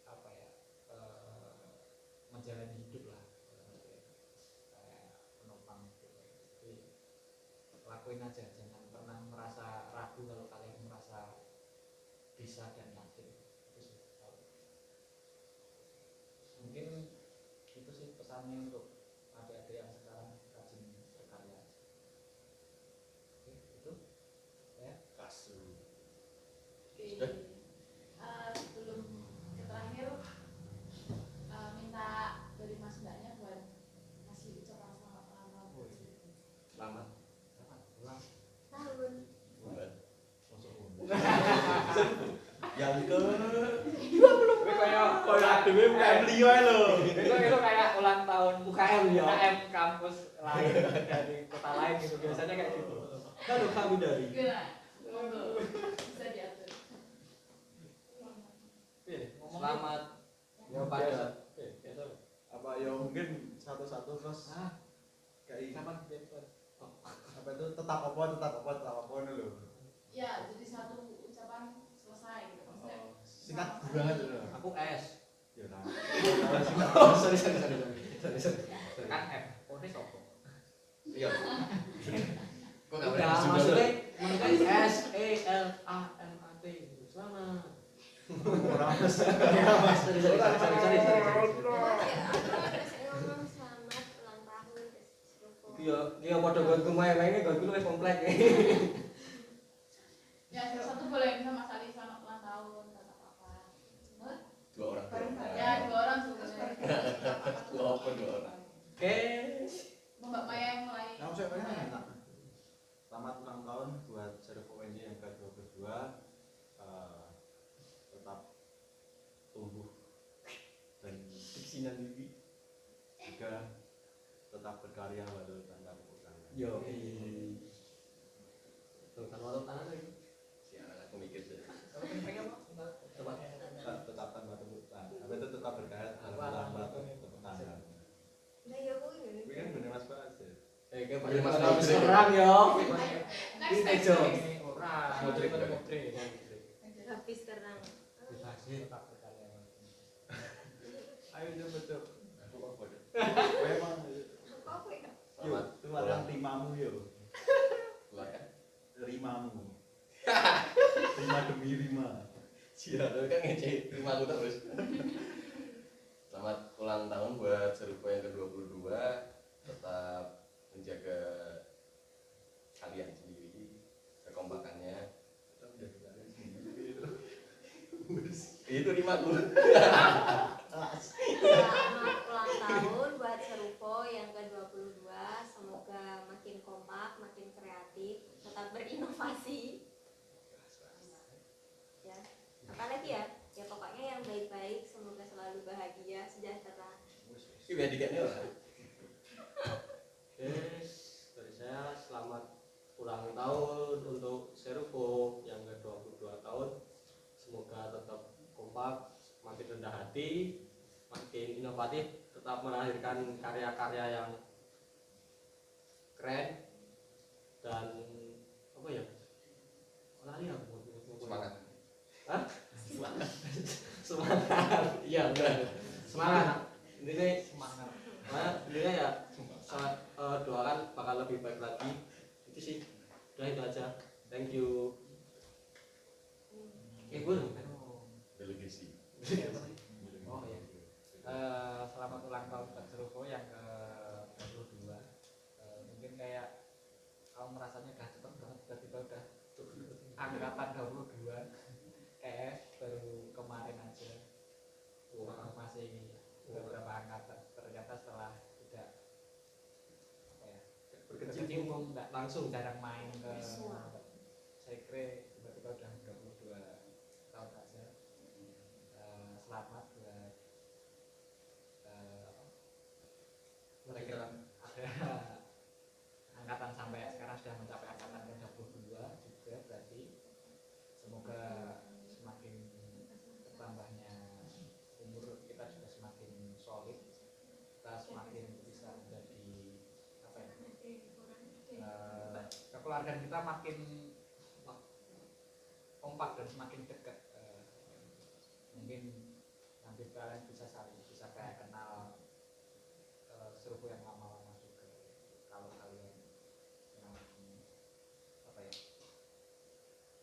apa ya, menjalani hidup lah, kayak penopang gitu. Jadi lakuin aja, jangan pernah merasa ragu kalau kalian merasa bisa dan yakin. Itu sih mungkin itu sih pesannya untuk adik-adik yang sekarang rajin berkarya. Oke, itu ya. Kasu. Oke. Sebelum ke terakhir minta dari Mas Mbaknya buat kasih ucapan selamat ulang tahun. Selamat. Ulang tahun. Buat. Yang ke kayak dewe UKM liya lho. itu kayak ulang tahun UKM kampus lain dari kota lain gitu, biasanya kayak gitu. Kalau kami dari Gimana? Monggo. Bisa diatur. Selamat ya pada apa ya mungkin satu-satu terus kayak kapan paper? apa itu tetap apa lho. Ya, jadi satu ucapan selesai gitu. Maksudnya Singkat banget lho. Aku S. Ya nah. sorry. Kan F. Kode sopo? Iya. Kok nggak Enggak, berani maksudnya S E L A M A T. Selamat. Ora Mas. Sorry. Aku biasanya ngomong selamat ulang tahun terus seruput. Iya padha gonku main-maine gonku luwih komplek. ya salah satu boleh bisa Mas Ali selamat ulang tahun kata apa? Dua orang. Ya, dua orang juga. Dua orang. Oke. Mbak Maya yang mulai. Nah, saya pengen enak. Selamat ulang tahun buat Servo ini yang ke-22. Tetap tumbuh dan Diksinan iki. juga tetap berkarya walau tanpa kekurangan. Yo. Kan waktu tangan lagi. Siaran aku mikir sih. Kamu pengen apa? Coba. Tetapkan batu hutan apa itu tetap berkait dalam batu tepuk tangan Nah ya aku ini. ini kan bener mas Bas ya Kayak Iya, Mas habis Putri. perang yo. Next Ini Jo. Ora, Mutrik. Habis kerang. Dibasin. ayo coba coba Aku kok bodoh. memang Apa ya? yuk keluarkan rimamu yuk Keluarkan. rimamu rima demi rima Siaran kan ngecek rumah aku terus. Selamat ulang tahun buat Serupo yang ke-22. Tetap menjaga kalian sendiri, kekompakannya. Itu rimaku. Selamat ulang tahun buat Serupo yang ke-22. Semoga makin kompak, makin kreatif, tetap berinovasi. Ya. Apalagi ya? Ya pokoknya yang baik-baik, semoga selalu bahagia, sejahtera. Ini dikatnya lah. Oke, dari saya selamat ulang tahun untuk Serupo yang ke-22 tahun. Semoga tetap kompak, makin rendah hati, makin inovatif, tetap melahirkan karya-karya yang keren dan apa ya? Lari aku. Semangat. Hah? Semangat. Iya benar. Semangat. Intinya semangat. Intinya ya doakan bakal lebih baik lagi. Itu sih. Udah itu aja. Thank you. Gue Delegasi. Oh iya. Selamat ulang tahun buat Serupo yang ke-22. Mungkin kayak kamu merasanya udah cepet banget, tiba-tiba udah angkatan 22. Kayak baru kemarin aja. Masih beberapa angkatan. Ternyata setelah tidak apa ya, berkecimpung nggak langsung. jarang main ke sekre, tiba-tiba udah 22 tahun aja. Selamat buat mereka ada angkatan sampai sekarang sudah mencapai angkatan ke-22 juga, berarti semoga semakin bertambahnya umur kita juga semakin solid, kita semakin bisa menjadi apa ya, kekeluargaan kita makin kompak dan semakin dekat. Mungkin nanti kalian bisa kayak kenal Serupo yang lama-lama juga, kalau kalian yang apa ya,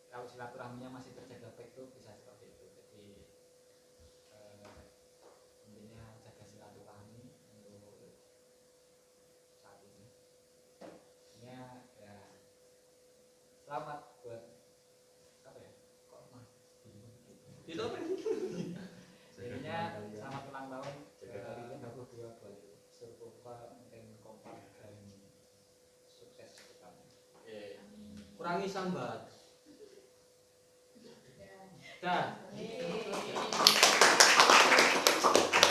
kalau silaturahminya masih terjaga baik itu bisa seperti itu. Jadi intinya jaga silaturahmi untuk saat ini. Ya selamat buat apa ya, kok mas Itu apa? jadinya selamat ulang tahun Jaga kalian. 22 buat Serupo, mungkin kompak dan sukses ke depannya. Kurangi sambat. Dah.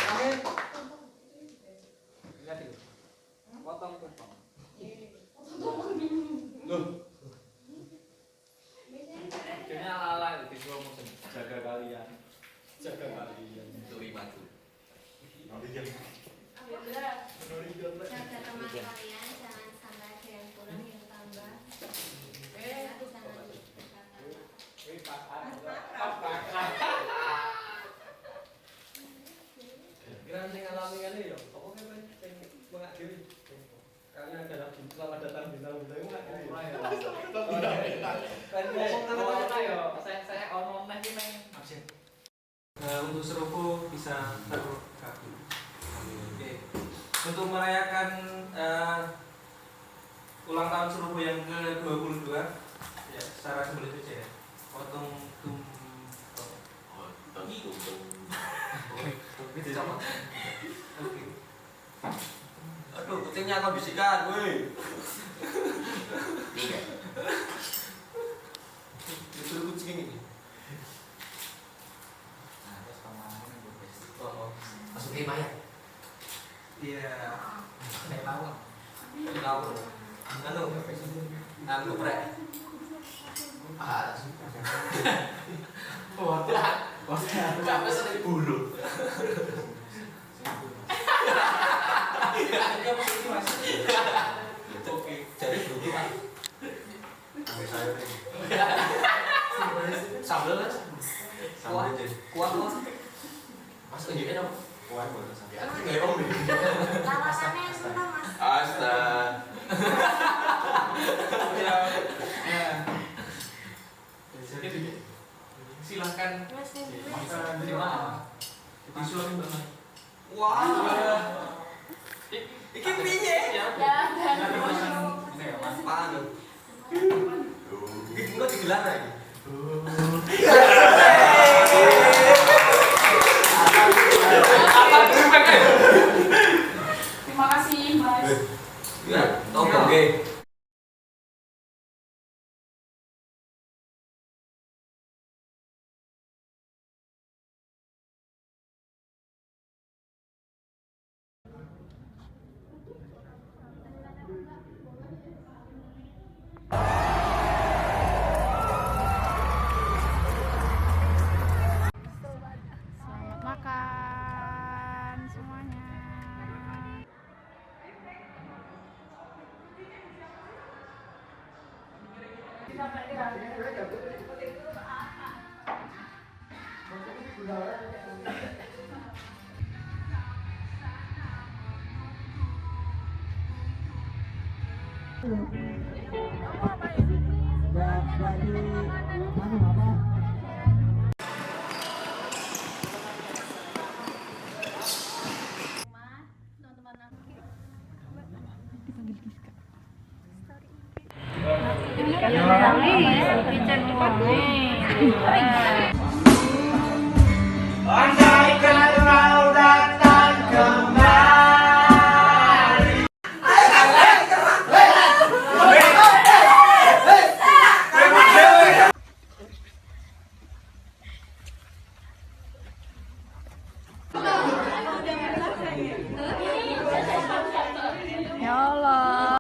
Akhir. Lihat itu, potong tumpeng. Loh, Akhirnya ala-ala di slow motion. jaga kalian jaga kalian. Itu rimaku. Jaga teman kalian, jangan sampai ada yang kurang, yang tambah. Jangan Kira sing ngalami kan ya, apa kan sing mengak dhewe. Kalian adalah selamat datang bintang bintang mengak dhewe. Kan ngomong kata ya, saya ono neh iki nang absen. Untuk Serupo bisa tergabung. Oke. Untuk merayakan ulang tahun Serupo yang ke-22 ya secara simbolis aja ya. Potong gitu sama. Oke. Aduh, kucingnya kau bisikan, woi. Itu kucing ini. Nah, terus pemahaman gitu. Oh. Masuk ke mayat. Iya. Saya tahu. Tahu. Anu. Anu prek. Enggak pesen bulu. Oke, jadi dulu kan. Sambel mas. Kuat. Mas tunjukin dong. Kuat buat sampai. Nggak om deh. Lawakannya yang senang mas. Astaga. Ya. Jadi silahkan. Mas Terima. Disuapin banget. Wah. Iki piye? Ya. Paham. Iki kok digelar lagi. Terima kasih Mas. Ya, oke. Selamat makan semuanya. Ya Allah.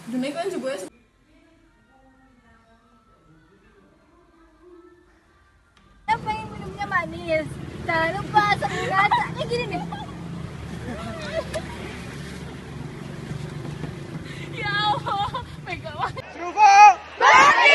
Dunia kan juga pengen minumnya manis. Jangan lupa sambil racanya gini nih. Ya Allah, Megawati. Super